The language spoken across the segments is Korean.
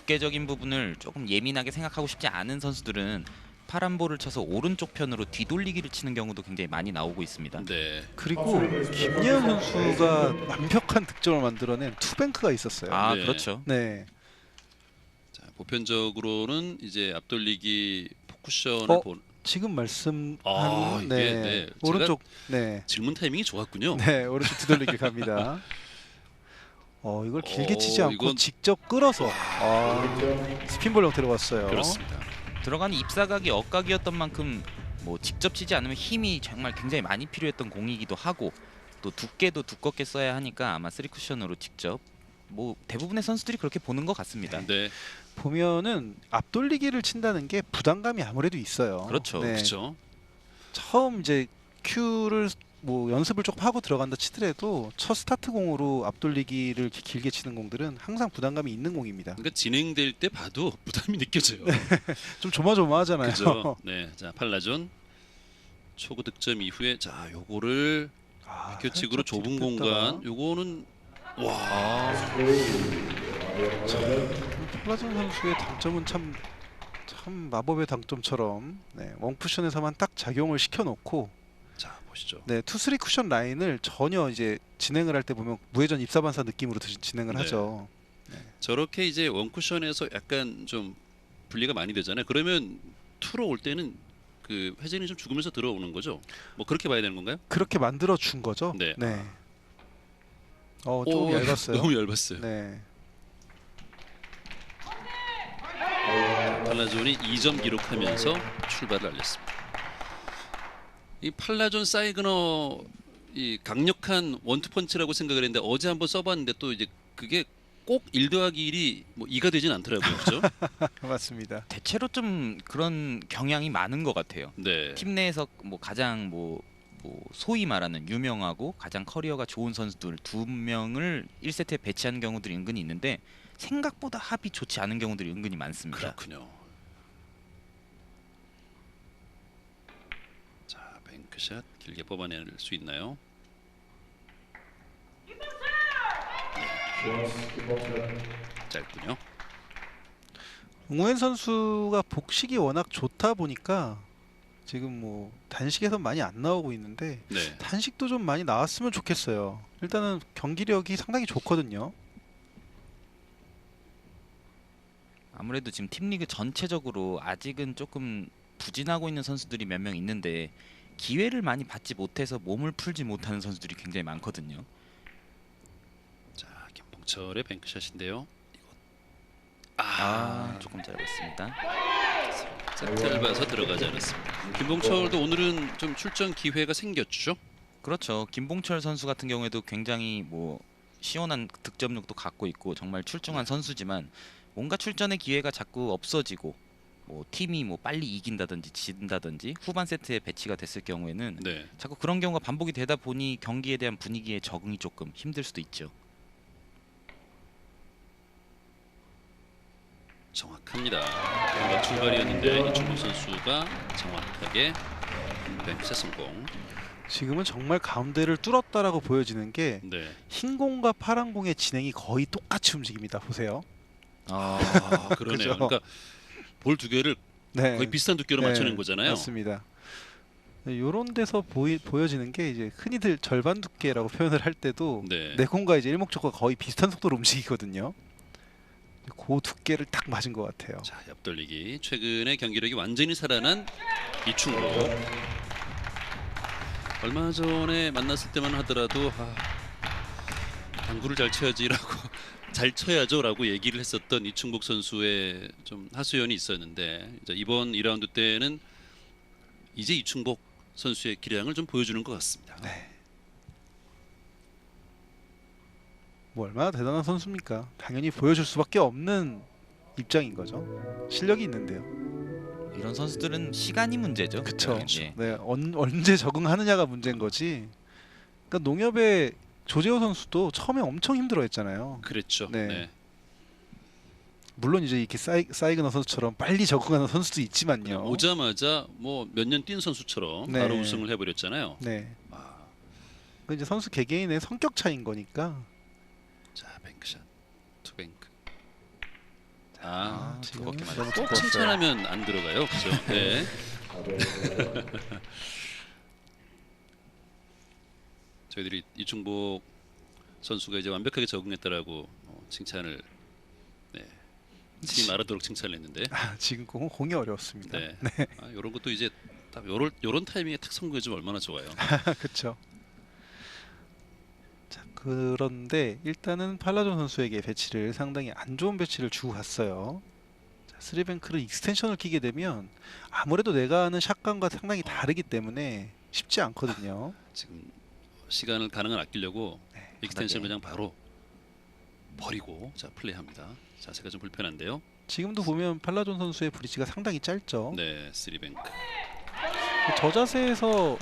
두께적인 부분을 조금 예민하게 생각하고 싶지 않은 선수들은 파란 볼을 쳐서 오른쪽 편으로 뒤돌리기를 치는 경우도 굉장히 많이 나오고 있습니다. 네. 그리고 김예현 선수가 완벽한 득점을 만들어낸 투뱅크가 있었어요. 아, 네. 그렇죠. 네. 자, 보편적으로는 이제 앞돌리기 포쿠션을 본 지금 말씀한 이게 네. 네. 오른쪽 네. 질문 타이밍이 좋았군요. 네, 오른쪽 뒤돌리기 갑니다. 이걸 길게 치지 않고 이건 직접 끌어서 스핀볼 형태로 왔어요. 그렇습니다. 들어가는 입사각이 억각이었던 만큼 뭐 직접 치지 않으면 힘이 정말 굉장히 많이 필요했던 공이기도 하고 또 두께도 두껍게 써야 하니까 아마 3쿠션으로 직접 뭐 대부분의 선수들이 그렇게 보는 것 같습니다. 네. 보면은 앞돌리기를 친다는 게 부담감이 아무래도 있어요. 그렇죠. 네. 그렇죠. 처음 이제 큐를 뭐 연습을 조금 하고 들어간다 치더라도 첫 스타트 공으로 앞돌리기를 길게 치는 공들은 항상 부담감이 있는 공입니다. 그러니까 진행될 때 봐도 부담이 느껴져요. 좀 조마조마하잖아요. 그죠? 네. 자, 팔라존 초구 득점 이후에 자, 요거를 비껴치기로 살짝 좁은 뒤집혔다가. 공간. 요거는 와. 플라존 선수의 당점은 참 마법의 당점처럼 원쿠션에서만 딱 작용을 시켜놓고 자, 보시죠. 투, 쓰리 쿠션 라인을 전혀 이제 진행을 할 때 보면 무회전 입사반사 느낌으로 진행을 네. 하죠. 저렇게 이제 원쿠션에서 약간 좀 분리가 많이 되잖아요. 그러면 투로 올 때는 그 회전이 좀 죽으면서 들어오는 거죠. 뭐 그렇게 봐야 되는 건가요? 그렇게 만들어 준 거죠. 네. 조금 얇았어요. 너무 얇았어요. 네. 팔라존이 2점 기록하면서 출발을 알렸습니다. 이 팔라존 사이그너 이 강력한 원투펀치라고 생각을 했는데 어제 한번 써봤는데 또 이제 그게 꼭 1 더하기 1이 뭐 2가 되진 않더라고요. 그렇죠? 맞습니다. 대체로 좀 그런 경향이 많은 것 같아요. 네. 팀 내에서 뭐 가장 뭐 소위 말하는 유명하고 가장 커리어가 좋은 선수들 2명을 1세트에 배치하는 경우들이 은근히 있는데 생각보다 합이 좋지 않은 경우들이 은근히 많습니다. 그렇군요. 자, 뱅크샷 길게 뽑아낼 수 있나요? 짧군요. 웅웬 선수가 복식이 워낙 좋다 보니까 지금 뭐 단식에서 많이 안 나오고 있는데 네. 단식도 좀 많이 나왔으면 좋겠어요. 일단은 경기력이 상당히 좋거든요. 아무래도 지금 팀리그 전체적으로 아직은 조금 부진하고 있는 선수들이 몇 명 있는데 기회를 많이 받지 못해서 몸을 풀지 못하는 선수들이 굉장히 많거든요. 자, 김봉철의 뱅크샷인데요. 조금 짧았습니다. 싹 짧아서 들어가지 않았습니다. 김봉철도 오늘은 좀 출전 기회가 생겼죠? 그렇죠. 김봉철 선수 같은 경우에도 굉장히 뭐 시원한 득점력도 갖고 있고 정말 출중한 선수지만 뭔가 출전의 기회가 자꾸 없어지고 뭐 팀이 뭐 빨리 이긴다든지 진다든지 후반 세트에 배치가 됐을 경우에는 네. 자꾸 그런 경우가 반복이 되다 보니 경기에 대한 분위기에 적응이 조금 힘들 수도 있죠. 정확합니다. 뭔가 출발이었는데 이준호 선수가 정확하게 뱅크샷 성공. 지금은 정말 가운데를 뚫었다라고 보여지는 게 네. 흰 공과 파란 공의 진행이 거의 똑같이 움직입니다. 보세요. 그러네요. 그죠? 그러니까 볼 두 개를 네. 거의 비슷한 두께로 맞추는 거잖아요. 맞습니다. 이런 데서 보여지는 게 이제 흔히들 절반 두께라고 표현을 할 때도 네. 내공과 이제 일목적과 거의 비슷한 속도로 움직이거든요. 그 두께를 딱 맞은 것 같아요. 자, 옆돌리기. 최근에 경기력이 완전히 살아난 이충복. 얼마 전에 만났을 때만 하더라도 당구를 잘 쳐야지라고 잘 쳐야죠라고 얘기를 했었던 이충복 선수의 좀 하소연이 있었는데 이제 이번 2라운드 때는 이제 이충복 선수의 기량을 좀 보여주는 것 같습니다. 네. 뭐 얼마나 대단한 선수입니까? 당연히 보여줄 수밖에 없는 입장인 거죠. 실력이 있는데요. 이런 선수들은 시간이 문제죠. 그쵸. 예. 네, 언제 적응하느냐가 문제인 거지. 그러니까 농협의 조재호 선수도 처음에 엄청 힘들어했잖아요. 그랬죠. 네. 네. 물론 이제 이렇게 사이그너 선수처럼 빨리 적응하는 선수도 있지만요. 오자마자 뭐 몇 년 뛴 선수처럼 네. 바로 우승을 해버렸잖아요. 네. 아, 그 이제 선수 개개인의 성격 차이인 거니까. 자, 뱅크샷, 투뱅크. 아, 지금 두껍게 너무 맞았어요. 꼭 두꺼웠어요. 칭찬하면 안 들어가요, 그죠? 네. 저희들이 이충복 선수가 이제 완벽하게 적응했다라고 칭찬을 네, 팀 알아도록 칭찬을 했는데, 지금 공이 어려웠습니다. 네, 이런 것도 이제 딱 요런 타이밍에 탁 선구해 주면 얼마나 좋아요. 그렇죠. 자, 그런데 일단은 팔라존 선수에게 배치를 상당히 안 좋은 배치를 주고 갔어요. 자, 쓰리뱅크를 익스텐션을 끼게 되면 아무래도 내가 하는 샷감과 상당히 다르기 때문에 쉽지 않거든요. 지금 시간을 가능한 아끼려고 네, 익스텐션 바닥에. 그냥 바로 버리고 자 플레이합니다. 자세가 좀 불편한데요. 지금도 보면 팔라존 선수의 브릿지가 상당히 짧죠. 네, 쓰리뱅크. 저 자세에서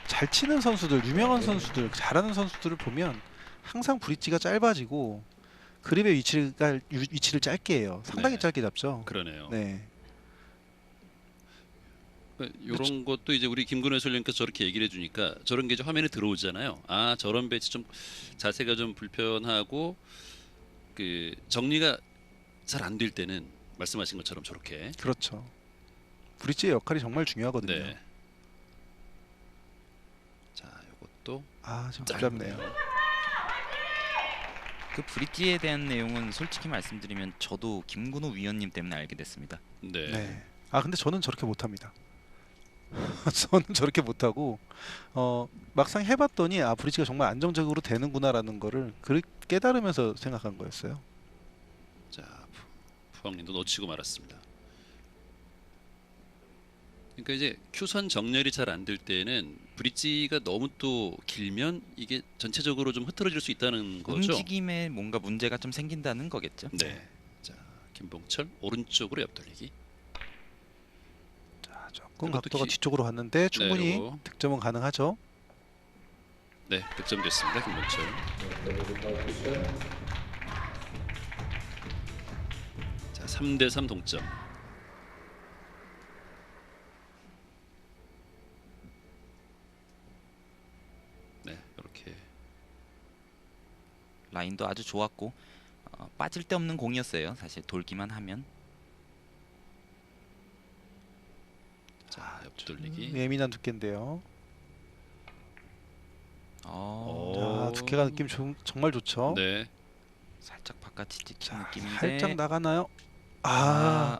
잘 치는 선수들, 유명한 선수들, 잘하는 선수들을 보면 항상 브릿지가 짧아지고 그립의 위치를 짧게 해요. 상당히 네. 짧게 잡죠. 그러네요. 네. 이런 것도 이제 우리 김근호 해설위원께서 저렇게 얘기를 해주니까 저런 게 이제 화면에 들어오잖아요. 아, 저런 배치 좀 자세가 좀 불편하고 그 정리가 잘 안 될 때는 말씀하신 것처럼 저렇게. 그렇죠. 브릿지의 역할이 정말 중요하거든요. 네. 자, 이것도 아, 좀 복잡네요. 그 브릿지에 대한 내용은 솔직히 말씀드리면 저도 김근호 위원님 때문에 알게 됐습니다. 네. 네. 아, 근데 저는 저렇게 못합니다. 저는 저렇게 못하고 막상 해봤더니 아, 브릿지가 정말 안정적으로 되는구나라는 거를 깨달으면서 생각한 거였어요. 자, 푸왕님도 놓치고 말았습니다. 그러니까 이제 큐선 정렬이 잘 안 될 때는 브릿지가 너무 또 길면 이게 전체적으로 좀 흐트러질 수 있다는 거죠. 움직임에 뭔가 문제가 좀 생긴다는 거겠죠. 네. 자, 김봉철 오른쪽으로 옆돌리기. 자, 조금 이것도 각도가 뒤쪽으로 갔는데 충분히 요거. 득점은 가능하죠. 네, 득점됐습니다. 김봉철. 자, 3대3 동점. 네, 이렇게 라인도 아주 좋았고 빠질 데 없는 공이었어요. 사실 돌기만 하면. 자, 옆돌리기. 예민한 두께인데요. 어, 자, 두께가 느낌 정말 좋죠. 네. 살짝 바깥이 찍힌 자, 느낌인데. 살짝 나가나요? 아,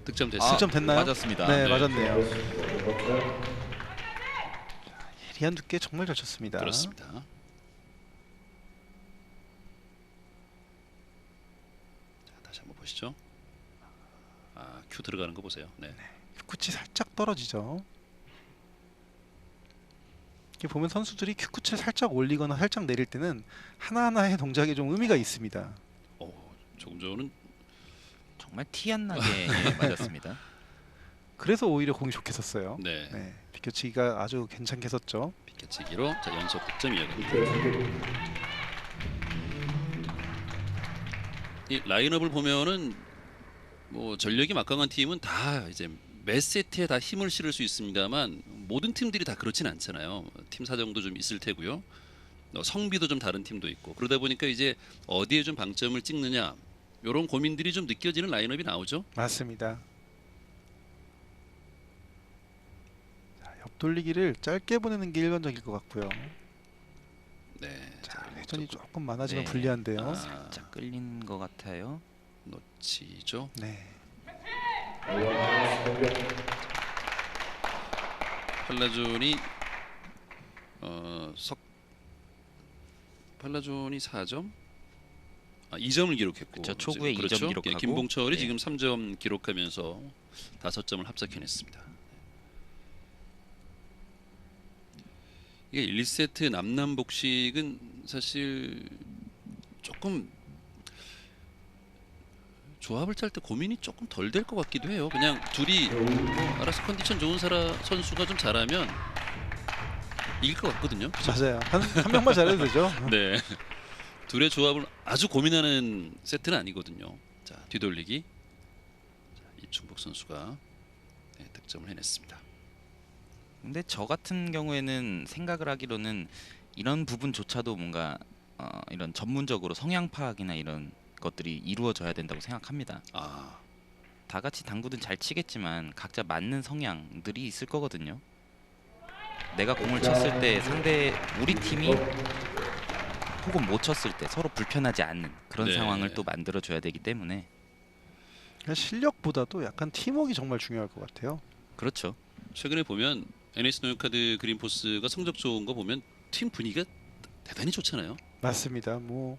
득점됐습니다. 득점 됐나요? 맞았습니다. 네, 네. 맞았네요. 자, 예리한 두께 정말 잘 쳤습니다. 그렇습니다. 자, 다시 한번 보시죠. 아, 큐 들어가는 거 보세요. 네. 큐끝이 살짝 떨어지죠. 이렇게 보면 선수들이 큐끝을 살짝 올리거나 살짝 내릴 때는 하나하나의 동작에 좀 의미가 있습니다. 조금 전은 정말 티 안 나게 예, 맞았습니다. 그래서 오히려 공이 좋게 섰어요. 네. 네, 비껴치기가 아주 괜찮게 섰죠. 비켜치기로 자 연속 득점 이어갑니다. 이 라인업을 보면은 뭐 전력이 막강한 팀은 다 이제 매 세트에 다 힘을 실을 수 있습니다만 모든 팀들이 다 그렇진 않잖아요. 팀 사정도 좀 있을 테고요. 성비도 좀 다른 팀도 있고 그러다 보니까 이제 어디에 좀 방점을 찍느냐 이런 고민들이 좀 느껴지는 라인업이 나오죠. 맞습니다. 자, 옆돌리기를 짧게 보내는 게 일반적일 것 같고요. 네. 자, 회전이 조금 많아지면 네. 불리한데요. 아. 살짝 끌린 것 같아요. 놓치죠. 네. 팔라존이 팔라존이 4점, 2점을 기록했고 그쵸, 초구에 지금 2점 기록하고. 김봉철이 네. 지금 3점 기록하면서 5점을 합작해냈습니다. 이게 1세트 남남복식은 사실 조금 조합을 짤 때 고민이 조금 덜 될 것 같기도 해요. 그냥 둘이 뭐 알아서 컨디션 좋은 선수가 좀 잘하면 이길 것 같거든요. 맞아요. 한 명만 잘해도 되죠. 네. 둘의 조합을 아주 고민하는 세트는 아니거든요. 자, 뒤돌리기. 자, 이충복 선수가 네, 득점을 해냈습니다. 근데 저 같은 경우에는 생각을 하기로는 이런 부분조차도 뭔가 이런 전문적으로 성향 파악이나 이런 것들이 이루어져야 된다고 생각합니다. 아, 다 같이 당구든 잘 치겠지만 각자 맞는 성향들이 있을 거거든요. 내가 공을 쳤을 때 우리 팀이 혹은 못 쳤을 때 서로 불편하지 않는 그런 네. 상황을 또 만들어줘야 되기 때문에 그러니까 실력보다도 약간 팀워크가 정말 중요할 것 같아요. 그렇죠. 최근에 보면 NC 노용카드 그린포스가 성적 좋은 거 보면 팀 분위기가 대단히 좋잖아요. 맞습니다. 뭐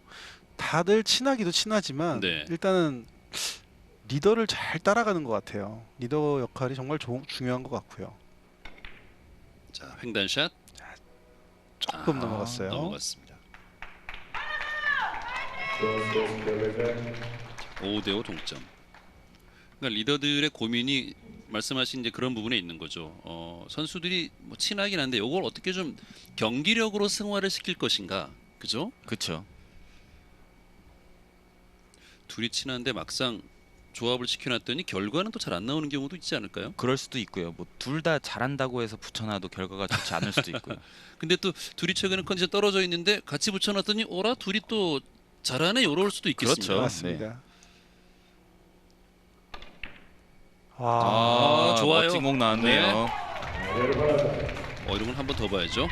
다들 친하기도 친하지만 네. 일단은 리더를 잘 따라가는 것 같아요. 리더 역할이 정말 중요한 것 같고요. 자, 횡단샷 조금 아, 넘어갔어요. 넘어갔습니다. 5대5 동점. 그러니까 리더들의 고민이 말씀하신 이제 그런 부분에 있는 거죠. 선수들이 뭐 친하긴 한데 이걸 어떻게 좀 경기력으로 승화를 시킬 것인가, 그죠? 그렇죠. 둘이 친한데 막상 조합을 시켜놨더니 결과는 또 잘 안 나오는 경우도 있지 않을까요? 그럴 수도 있고요. 뭐 둘 다 잘한다고 해서 붙여놔도 결과가 좋지 않을 수도 있고요. 근데 또 둘이 최근에 컨디션 떨어져 있는데 같이 붙여놨더니 오라 둘이 또 잘하네 이럴 수도 있겠습니다. 그렇죠. 맞습니다. 아, 좋아요. 멋진 공 나왔네요. 이런 건 한 번 더 봐야죠.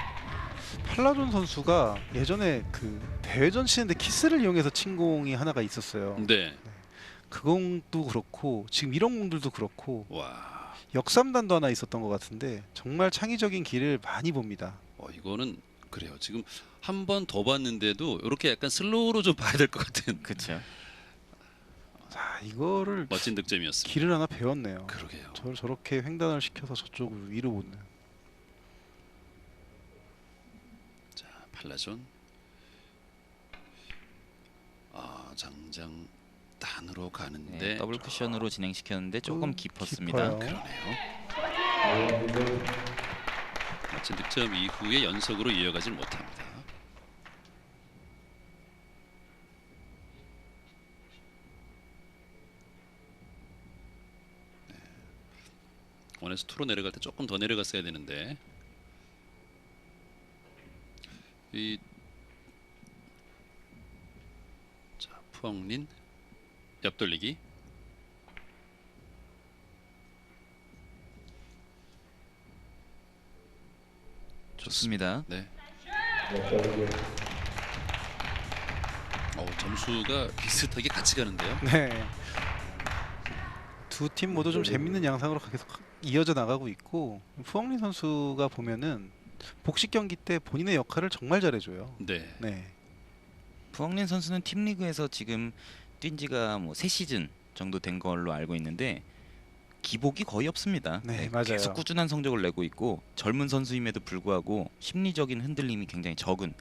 팔라존 선수가 예전에 그 대회전 치는데 키스를 이용해서 친 공이 하나가 있었어요. 네. 그 공도 그렇고 지금 이런 공들도 그렇고 와, 역삼단도 하나 있었던 것 같은데 정말 창의적인 길을 많이 봅니다. 이거는 그래요. 지금 한 번 더 봤는데도 이렇게 약간 슬로우로 좀 봐야 될 것 같은 그렇죠. 자, 이거를 멋진 득점이었습니다. 길을 하나 배웠네요. 그러게요. 저렇게 횡단을 시켜서 저쪽으로 위로 보는. 자, 팔라존. 장장 단으로 가는데 네, 더블 쿠션으로 진행시켰는데 조금 깊었습니다. 깊어요. 그러네요. 멋진 득점 이후에 연속으로 이어가질 못합니다. 네. 원에서 투로 내려갈 때 조금 더 내려갔어야 되는데 이 자, 푸엉린 옆돌리기. 좋습니다. 네. 점수가 비슷하게 같이 가는데요. 네. 두 팀 모두 좀 재밌는 양상으로 계속 이어져 나가고 있고 푸엉린 선수가 보면은 복식 경기 때 본인의 역할을 정말 잘해줘요. 네. 네. 푸엉린 선수는 팀 리그에서 지금 뛴 지가 뭐 3시즌 정도 된 걸로 알고 있는데 기복이 거의 없습니다. 네, 맞아요. 계속 꾸준한 성적을 내고 있고 젊은 선수임에도 불구하고 심리적인 흔들림이 굉장히 적은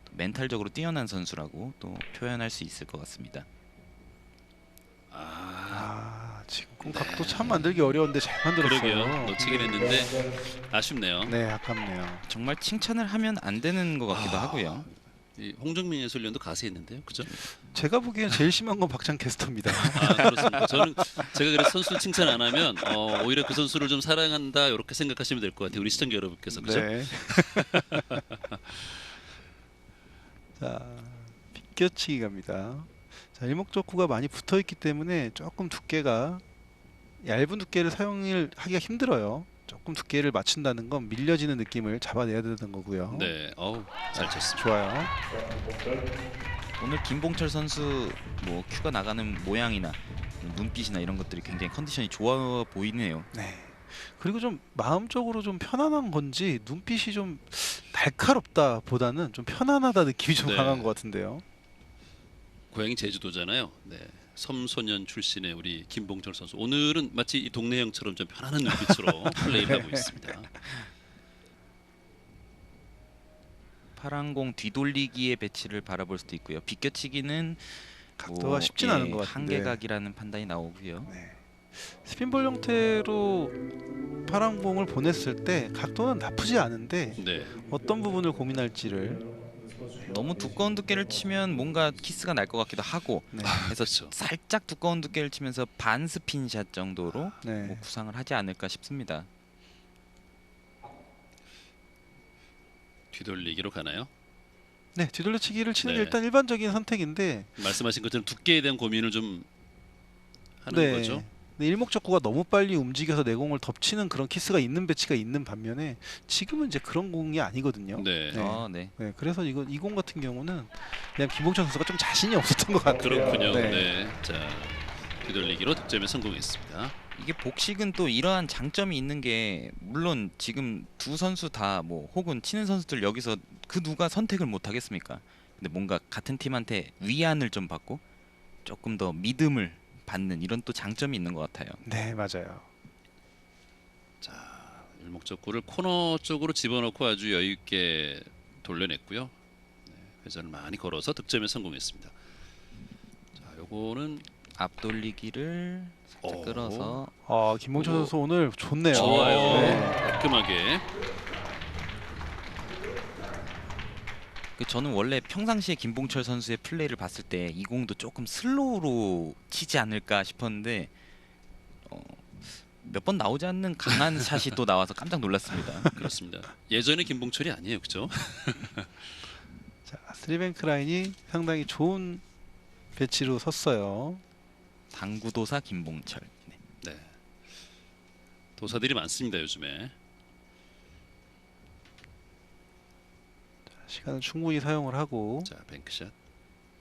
또 멘탈적으로 뛰어난 선수라고 또 표현할 수 있을 것 같습니다. 지금 공 각도 참 만들기 어려운데 잘 만들었어요. 그러게요. 놓치긴 했는데 아쉽네요. 네, 아깝네요. 정말 칭찬을 하면 안 되는 것 같기도 하고요. 이 홍정민 해설위원도 가세했는데요, 그죠? 제가 보기엔 제일 심한 건 박찬 캐스터입니다. 그렇습니다. 저는 제가 그래서 선수 칭찬 안 하면 오히려 그 선수를 좀 사랑한다 이렇게 생각하시면 될 것 같아요, 우리 시청자 여러분께서, 그죠? 네. 자, 비껴치기 갑니다. 자, 일목적구가 많이 붙어 있기 때문에 조금 두께가 얇은 두께를 사용을 하기가 힘들어요. 조금 두께를 맞춘다는 건 밀려지는 느낌을 잡아내야 되는 거고요. 네, 잘 쳤습니다. 좋아요. 오늘 김봉철 선수 뭐 큐가 나가는 모양이나 눈빛이나 이런 것들이 굉장히 컨디션이 좋아 보이네요. 네. 그리고 좀 마음적으로 좀 편안한 건지 눈빛이 좀 날카롭다 보다는 좀 편안하다 느낌이 좀 네. 강한 것 같은데요. 고향이 제주도잖아요. 네, 섬소년 출신의 우리 김봉철 선수. 오늘은 마치 이 동네 형처럼 좀 편안한 눈빛으로 플레이를 하고 있습니다. 파란 공 뒤돌리기의 배치를 바라볼 수도 있고요. 비껴치기는 각도가 쉽진 않은 것 같은데. 한계각이라는 판단이 나오고요. 네. 스핀볼 형태로 파란 공을 보냈을 때 각도는 나쁘지 않은데 네, 어떤 부분을 고민할지를. 너무 두꺼운 두께를 치면 뭔가 키스가 날 것 같기도 하고 네. 그래서 그렇죠. 살짝 두꺼운 두께를 치면서 반 스핀샷 정도로 네. 뭐 구상을 하지 않을까 싶습니다. 뒤돌리기로 가나요? 네, 뒤돌려치기를 치는 게 네. 일단 일반적인 선택인데 말씀하신 것처럼 두께에 대한 고민을 좀 하는 네. 거죠. 근데 일목적구가 너무 빨리 움직여서 내공을 덮치는 그런 키스가 있는 배치가 있는 반면에 지금은 이제 그런 공이 아니거든요. 네. 네. 네. 네, 그래서 이 공 같은 경우는 그냥 김봉철 선수가 좀 자신이 없었던 것 같아요. 그렇군요. 네. 네. 자, 뒤돌리기로 득점에 성공했습니다. 이게 복식은 또 이러한 장점이 있는 게 물론 지금 두 선수 다 뭐 혹은 치는 선수들 여기서 그 누가 선택을 못 하겠습니까? 근데 뭔가 같은 팀한테 위안을 좀 받고 조금 더 믿음을 받는 이런 또 장점이 있는 것 같아요. 네, 맞아요. 자, 일목적구를 코너 쪽으로 집어넣고 아주 여유 있게 돌려냈고요. 네, 회전을 많이 걸어서 득점에 성공했습니다. 자, 요거는 앞돌리기를 살짝 오. 끌어서 김봉철 오. 선수 오늘 좋네요. 좋아요. 네. 깔끔하게. 저는 원래 평상시에 김봉철 선수의 플레이를 봤을 때 이 공도 조금 슬로우로 치지 않을까 싶었는데 몇 번 나오지 않는 강한 샷이 또 나와서 깜짝 놀랐습니다. 그렇습니다. 예전에 김봉철이 아니에요, 그죠? 자, 쓰리뱅크 라인이 상당히 좋은 배치로 섰어요. 당구도사 김봉철. 네. 네. 도사들이 많습니다, 요즘에. 시간을 충분히 사용을 하고 자, 뱅크샷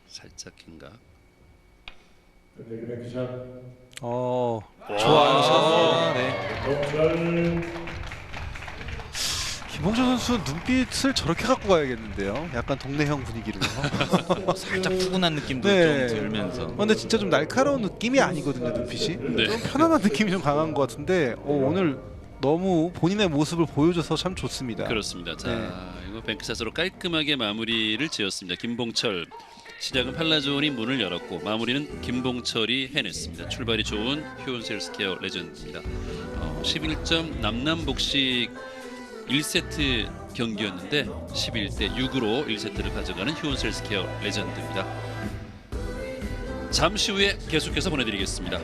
살짝 긴각. 좋아요. 네. 김봉철 선수 눈빛을 저렇게 갖고 가야겠는데요. 약간 동네형 분위기로. 살짝 푸근한 느낌도 네. 좀 들면서. 근데 진짜 좀 날카로운 느낌이 아니거든요, 눈빛이. 네. 좀 편안한 느낌이 좀 강한 것 같은데 오늘 너무 본인의 모습을 보여줘서 참 좋습니다. 그렇습니다. 자, 네. 이거 뱅크샷으로 깔끔하게 마무리를 지었습니다. 김봉철. 시작은 팔라존이 문을 열었고 마무리는 김봉철이 해냈습니다. 출발이 좋은 휴온셀스케어 레전드입니다. 11점 남남복식 1세트 경기였는데 11대 6으로 1세트를 가져가는 휴온셀스케어 레전드입니다. 잠시 후에 계속해서 보내드리겠습니다.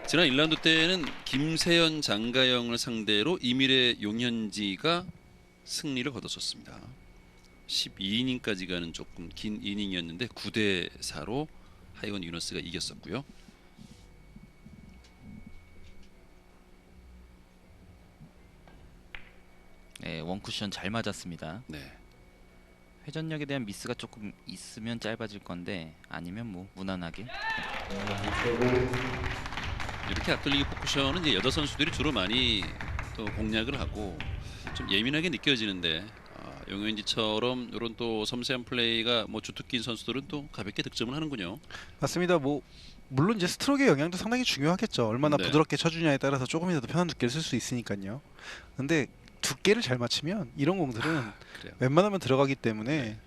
지난 1라운드 때는 김세현, 장가영을 상대로 이미래, 용현지가 승리를 거뒀었습니다. 12이닝까지 가는 조금 긴 이닝이었는데 9대 4로 하이원 유너스가 이겼었고요. 네, 원쿠션 잘 맞았습니다. 네. 회전력에 대한 미스가 조금 있으면 짧아질 건데 아니면 뭐 무난하게. 이렇게 앞돌리기 포쿠션은 이제 여자 선수들이 주로 많이 또 공략을 하고 좀 예민하게 느껴지는데 용현지처럼 이런 또 섬세한 플레이가 뭐 주특기인 선수들은 또 가볍게 득점을 하는군요. 맞습니다. 뭐 물론 이제 스트로크의 영향도 상당히 중요하겠죠. 얼마나 네. 부드럽게 쳐주냐에 따라서 조금이라도 편한 두께를 쓸 수 있으니까요. 근데 두께를 잘 맞추면 이런 공들은 그래요. 웬만하면 들어가기 때문에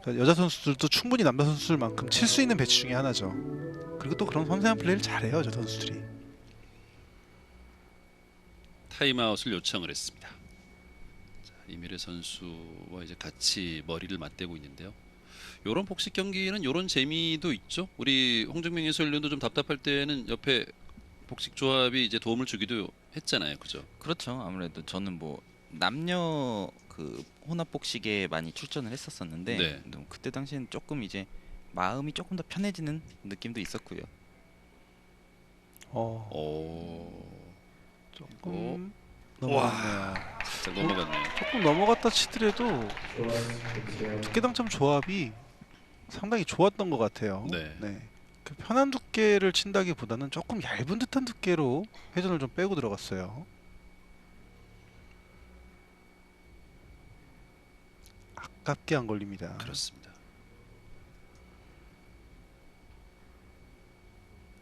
그러니까 여자 선수들도 충분히 남자 선수들만큼 칠 수 있는 배치 중에 하나죠. 그리고 또 그런 섬세한 플레이를 잘해요, 여자 선수들이. 타임아웃을 요청을 했습니다. 자, 이미래 선수와 이제 같이 머리를 맞대고 있는데요. 이런 복식 경기는 이런 재미도 있죠. 우리 홍정명 해설위원도 좀 답답할 때는 옆에 복식 조합이 이제 도움을 주기도 했잖아요, 그죠? 그렇죠. 아무래도 저는 뭐 남녀 그 혼합 복식에 많이 출전을 했었었는데 네. 그때 당시엔 조금 이제 마음이 조금 더 편해지는 느낌도 있었고요. 오, 조금 넘어갔네요. 살짝 넘어갔네요. 조금 넘어갔다 치더라도 두께 당점 조합이 상당히 좋았던 것 같아요. 네. 그 편한 두께를 친다기보다는 조금 얇은 듯한 두께로 회전을 좀 빼고 들어갔어요. 아깝게 안 걸립니다. 그렇습니다.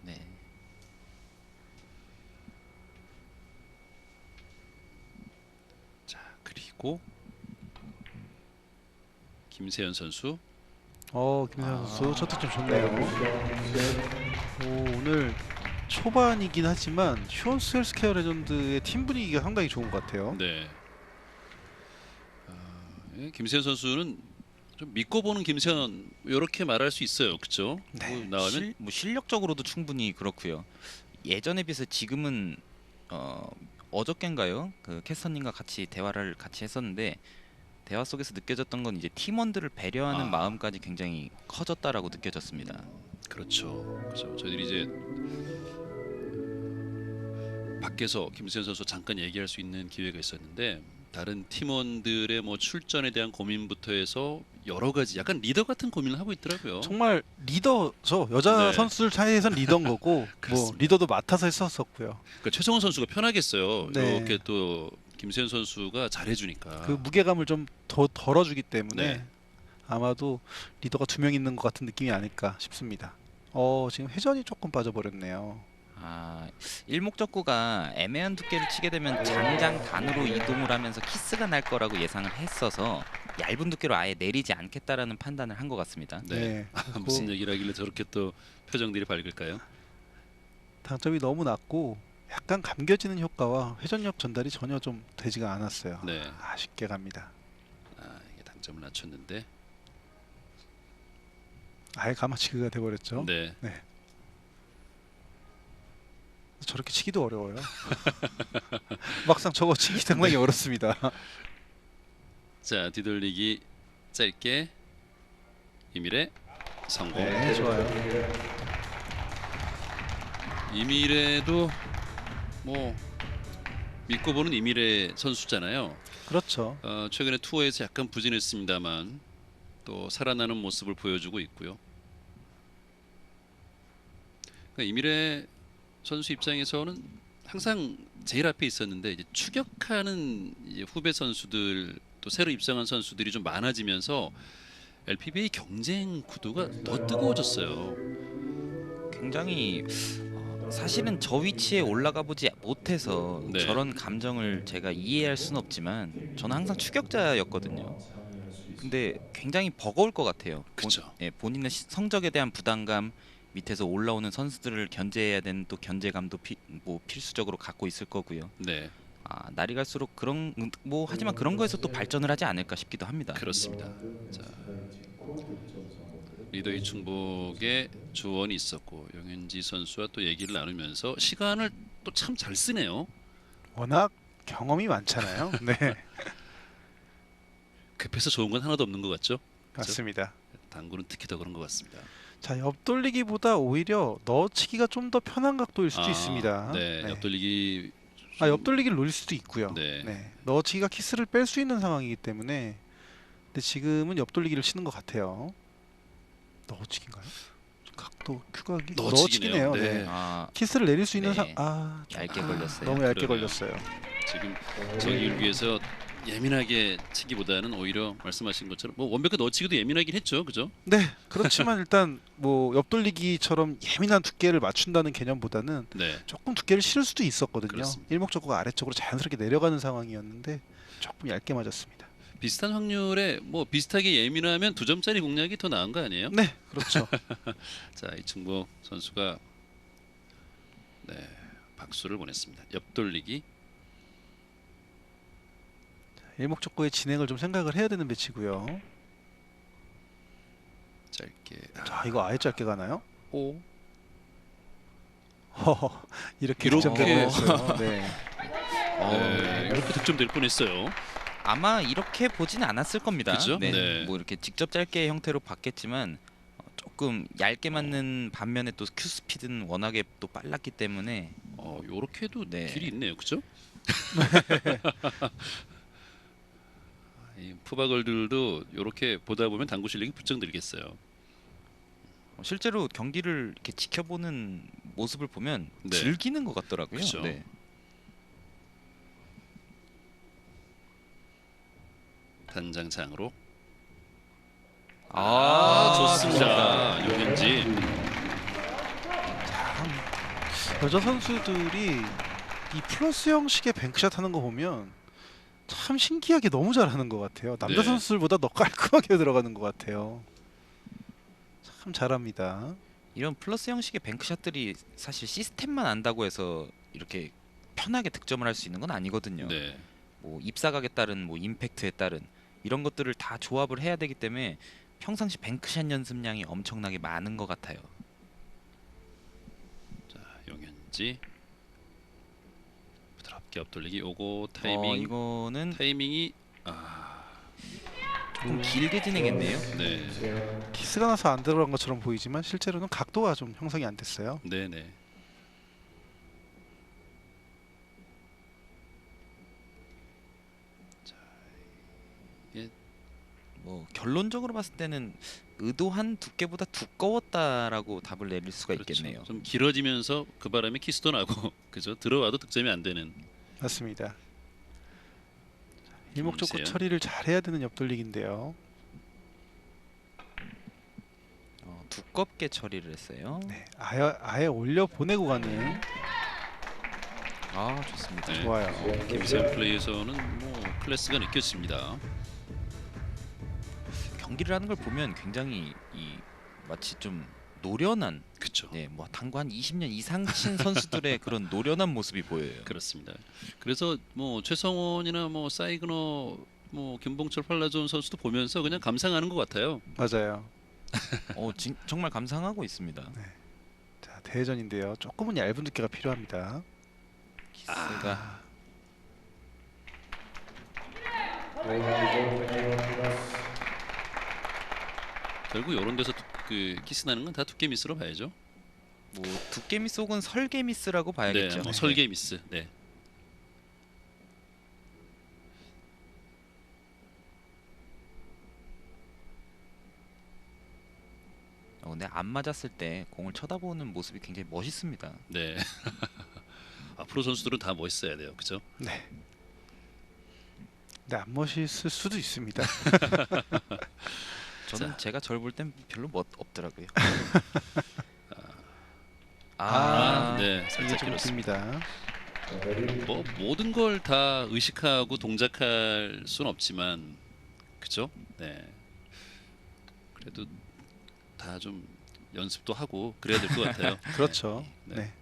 네. 자, 그리고 김세현 선수. 김세현 선수 첫 득점 좋네요. 오늘 초반이긴 하지만 휴원스 헬스케어 레전드의 팀 분위기가 상당히 좋은 것 같아요. 네. 김세현 선수는 좀 믿고 보는 김세현 이렇게 말할 수 있어요, 그렇죠? 네. 나오면 실력적으로도 충분히 그렇고요. 예전에 비해서 지금은 어저께인가요? 그 캐스터님과 같이 대화를 같이 했었는데 대화 속에서 느껴졌던 건 이제 팀원들을 배려하는 마음까지 굉장히 커졌다라고 느껴졌습니다. 그렇죠. 그렇죠. 저희들이 이제 밖에서 김수현 선수 잠깐 얘기할 수 있는 기회가 있었는데 다른 팀원들의 뭐 출전에 대한 고민부터 해서 여러 가지 약간 리더 같은 고민을 하고 있더라고요. 정말 리더죠. 여자 네. 선수들 사이에선 리더인 거고 뭐 그렇습니다. 리더도 맡아서 했었었고요. 그러니까 최성원 선수가 편하겠어요. 네. 이렇게 또 김수현 선수가 잘해주니까. 그 무게감을 좀 더 덜어주기 때문에 네. 아마도 리더가 2명 있는 것 같은 느낌이 아닐까 싶습니다. 지금 회전이 조금 빠져버렸네요. 일목적구가 애매한 두께를 치게 되면 장장 단으로 이동을 하면서 키스가 날 거라고 예상을 했어서 얇은 두께로 아예 내리지 않겠다라는 판단을 한 것 같습니다. 네. 무슨 얘기를 하길래 저렇게 또 표정들이 밝을까요? 당점이 너무 낮고 약간 감겨지는 효과와 회전력 전달이 전혀 좀 되지가 않았어요. 네. 아쉽게 갑니다. 이게 당점을 낮췄는데. 아예 가마치기가 돼버렸죠. 네. 저렇게 치기도 어려워요. 막상 저거 치기 상당히 어렵습니다. 자, 뒤돌리기 짧게 이밀의 성공. 네, 좋아요. 이밀의도 뭐 믿고 보는 이밀의 선수잖아요. 그렇죠. 최근에 투어에서 약간 부진했습니다만 또 살아나는 모습을 보여주고 있고요. 그러니까 이밀의 선수 입장에서는 항상 제일 앞에 있었는데 이제 추격하는 이제 후배 선수들 또 새로 입성한 선수들이 좀 많아지면서 LPBA 경쟁 구도가 더 뜨거워졌어요. 굉장히 사실은 저 위치에 올라가 보지 못해서 네. 저런 감정을 제가 이해할 수는 없지만 저는 항상 추격자였거든요. 근데 굉장히 버거울 것 같아요. 그쵸. 본인의 성적에 대한 부담감, 밑에서 올라오는 선수들을 견제해야 되는 또 견제감도 필수적으로 갖고 있을 거고요. 네, 날이 갈수록 그런 하지만 그런 거에서 또 발전을 하지 않을까 싶기도 합니다. 그렇습니다. 자, 리더 이충복의 조언이 있었고 영현지 선수와 또 얘기를 나누면서 시간을 또 참 잘 쓰네요. 워낙 경험이 많잖아요. 네, 급해서 좋은 건 하나도 없는 것 같죠? 맞습니다. 당구는 특히 더 그런 것 같습니다. 자, 옆돌리기보다 오히려 넣어치기가 좀 더 편한 각도일 수도 있습니다. 네, 네. 옆돌리기. 옆돌리기를 노릴 수도 있고요. 네. 넣어치기가 키스를 뺄 수 있는 상황이기 때문에 근데 지금은 옆돌리기를 치는 것 같아요. 넣어치기인가요? 각도 큐각이 넣어치기네요. 넣어치기네요. 네. 네. 키스를 내릴 수 있는 네. 얇게 걸렸어요. 너무 얇게 그러네요. 걸렸어요. 지금 저기를 위해서 예민하게 치기보다는 오히려 말씀하신 것처럼 뭐 원백과 넣어치기도 예민하긴 했죠, 그죠? 네, 그렇지만 일단 뭐 옆돌리기처럼 예민한 두께를 맞춘다는 개념보다는 네, 조금 두께를 실을 수도 있었거든요. 그렇습니다. 일목적구가 아래쪽으로 자연스럽게 내려가는 상황이었는데 조금 얇게 맞았습니다. 비슷한 확률에 뭐 비슷하게 예민하면 2점짜리 공략이 더 나은 거 아니에요? 네, 그렇죠. 자, 이충복 선수가 박수를 보냈습니다. 옆돌리기. 일목적구의 진행을 좀 생각을 해야 되는 배치고요. 짧게. 자, 이거 아예 짧게 가나요? 오. 이렇게 이렇게. 득점되고요. 네. 이렇게 득점될 뻔했어요. 아마 이렇게 보진 않았을 겁니다. 그죠? 네. 네. 뭐 이렇게 직접 짧게 형태로 봤겠지만 조금 얇게 맞는 반면에 또 큐 스피드는 워낙에 또 빨랐기 때문에 요렇게도 네. 길이 있네요, 그죠? 이 푸바걸들도 이렇게 보다 보면 당구 실력이 부쩍 늘겠어요. 실제로 경기를 이렇게 지켜보는 모습을 보면 네. 즐기는 것 같더라고요. 그쵸. 네. 단장장으로. 좋습니다. 좋습니다. 영현지. 여자 선수들이 이 플러스 형식의 뱅크샷 하는 거 보면 참 신기하게 너무 잘하는 것 같아요. 남자 네. 선수들보다 더 깔끔하게 들어가는 것 같아요. 참 잘합니다. 이런 플러스 형식의 뱅크샷들이 사실 시스템만 안다고 해서 이렇게 편하게 득점을 할 수 있는 건 아니거든요. 네. 뭐 입사각에 따른 뭐 임팩트에 따른 이런 것들을 다 조합을 해야 되기 때문에 평상시 뱅크샷 연습량이 엄청나게 많은 것 같아요. 자, 영현지. 부드럽게 옆돌리기. 요거 타이밍. 이거는 타이밍이 조금 길게 진행했네요. 네, 키스가 나서 안 들어간 것처럼 보이지만 실제로는 각도가 좀 형성이 안 됐어요. 네, 네. 뭐 결론적으로 봤을 때는 의도한 두께보다 두꺼웠다라고 답을 내릴 수가 그렇죠. 있겠네요. 좀 길어지면서 그 바람에 키스도 나고 그죠? 들어와도 득점이 안 되는. 맞습니다. 일목적구 김세현. 처리를 잘해야 되는 옆돌리기인데요. 두껍게 처리를 했어요. 네, 아예 올려 보내고 가는 아 좋습니다. 네. 좋아요. 김세현 플레이에서는 뭐 클래스가 느껴집니다. 경기를 하는 걸 보면 굉장히 마치 좀 노련한, 그렇죠. 네, 뭐 당구 한 20년 이상 친 선수들의 그런 노련한 모습이 보여요. 그렇습니다. 그래서 뭐 최성원이나 뭐 사이그너, 뭐 김봉철, 팔라존 선수도 보면서 그냥 감상하는 것 같아요. 맞아요. 정말 감상하고 있습니다. 자, 대회전인데요. 조금은 얇은 두께가 필요합니다. 키스가 결국 이런 데서 그 키스 나는 건 다 두께 미스로 봐야죠. 뭐 두께 미스 혹은 설계 미스라고 네, 봐야겠죠. 뭐 설계 미스. 네. 근데 안 맞았을 때 공을 쳐다보는 모습이 굉장히 멋있습니다. 네. 앞으로 선수들은 다 멋있어야 돼요. 그죠? 네. 근데 안 멋있을 수도 있습니다. 저는 제가 저를 볼 땐 별로 멋 없더라고요. 네. 이게 살짝 좀 길었습니다. 깁니다. 뭐 모든 걸 다 의식하고 동작할 수는 없지만 그죠? 네. 그래도 다 좀 연습도 하고 그래야 될 것 같아요. 그렇죠. 네. 네.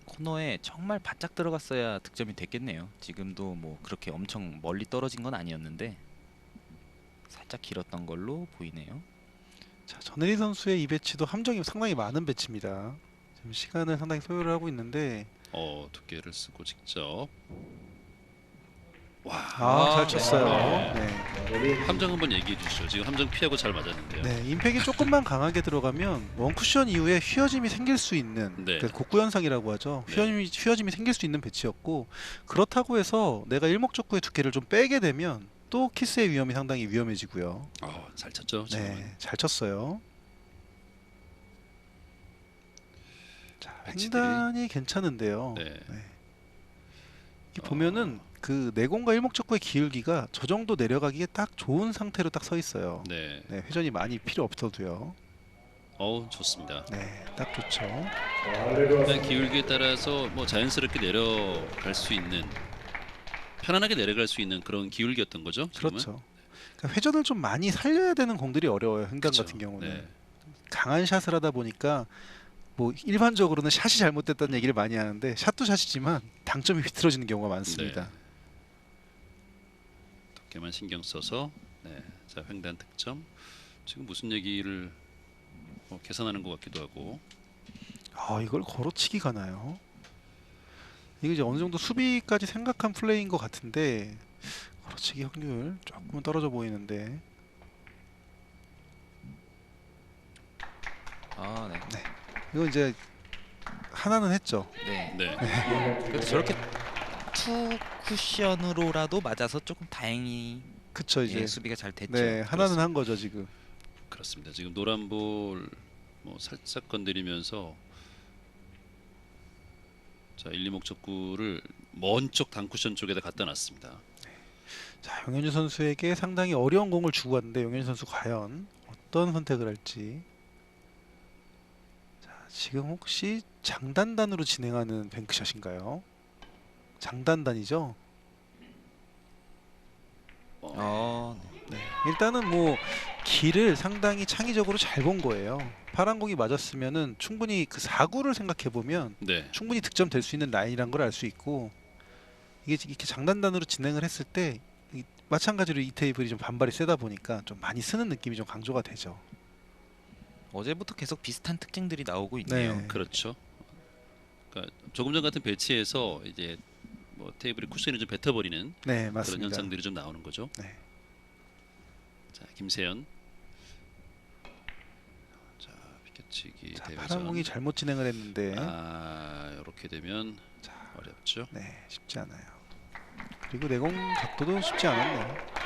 코너에 정말 바짝 들어갔어야 득점이 됐겠네요. 지금도 뭐 그렇게 엄청 멀리 떨어진 건 아니었는데 살짝 길었던 걸로 보이네요. 자, 전혜리 선수의 이 배치도 함정이 상당히 많은 배치입니다. 지금 시간을 상당히 소요를 하고 있는데 두께를 쓰고 직접. 와. 잘 네. 쳤어요. 네. 함정 한번 얘기해 주시죠. 지금 함정 피하고 잘 맞았는데요. 네, 임팩이 조금만 강하게 들어가면 원쿠션 이후에 휘어짐이 생길 수 있는 네. 그 곡구 현상이라고 하죠. 네. 휘어짐이 생길 수 있는 배치였고 그렇다고 해서 내가 일목적구의 두께를 좀 빼게 되면 또 키스의 위험이 상당히 위험해지고요. 잘 쳤죠. 지금은. 네, 잘 쳤어요. 자, 배치들이- 횡단이 괜찮은데요. 네. 네. 이렇게 보면은 그 내공과 일목적구의 기울기가 저 정도 내려가기에 딱 좋은 상태로 딱 서 있어요. 네. 네, 회전이 많이 필요 없어도요. 좋습니다. 네, 딱 좋죠. 그냥 기울기에 따라서 뭐 자연스럽게 내려갈 수 있는, 편안하게 내려갈 수 있는 그런 기울기였던 거죠. 지금은? 그렇죠. 그러니까 회전을 좀 많이 살려야 되는 공들이 어려워요. 횡단 그쵸. 같은 경우는 네. 강한 샷을 하다 보니까 뭐 일반적으로는 샷이 잘못됐다는 얘기를 많이 하는데 샷도 샷이지만 당점이 비틀어지는 경우가 많습니다. 네. 두께만 신경 써서. 네. 자, 횡단 득점. 지금 무슨 얘기를 계산하는 것 같기도 하고. 이걸 걸어치기 가나요? 이게 이제 어느 정도 수비까지 생각한 플레이인 것 같은데 걸어치기 확률 조금은 떨어져 보이는데 네. 이거 이제 하나는 했죠. 네. 네. 그래도 저렇게 투 쿠션으로라도 맞아서 조금 다행히 그쵸 이제 수비가 잘 됐죠. 네 하나는 한 거죠 지금. 그렇습니다. 지금 노란 볼 살짝 건드리면서 자, 1, 2목적구를 먼 쪽 단쿠션 쪽에다 갖다 놨습니다. 자 용현주 선수에게 상당히 어려운 공을 주고 왔는데 용현주 선수 과연 어떤 선택을 할지. 자 지금 혹시 장단단으로 진행하는 뱅크샷인가요? 장단단이죠. 네. 일단은 뭐 길을 상당히 창의적으로 잘 본 거예요. 파란 공이 맞았으면은 충분히 그 사구를 생각해 보면 네. 충분히 득점 될 수 있는 라인이란 걸 알 수 있고 이게 이렇게 장단단으로 진행을 했을 때 마찬가지로 이 테이블이 좀 반발이 세다 보니까 좀 많이 쓰는 느낌이 좀 강조가 되죠. 어제부터 계속 비슷한 특징들이 나오고 있네요. 네. 그렇죠. 그러니까 조금 전 같은 배치에서 이제 뭐 테이블에 쿠션이 좀 뱉어버리는 네, 그런 맞습니다. 현상들이 좀 나오는 거죠. 네. 자, 김세현. 자, 비켜치기 자, 대회전. 파란 공이 잘못 진행을 했는데 이렇게 되면 자, 어렵죠. 네, 쉽지 않아요. 그리고 내공 각도도 쉽지 않았네요.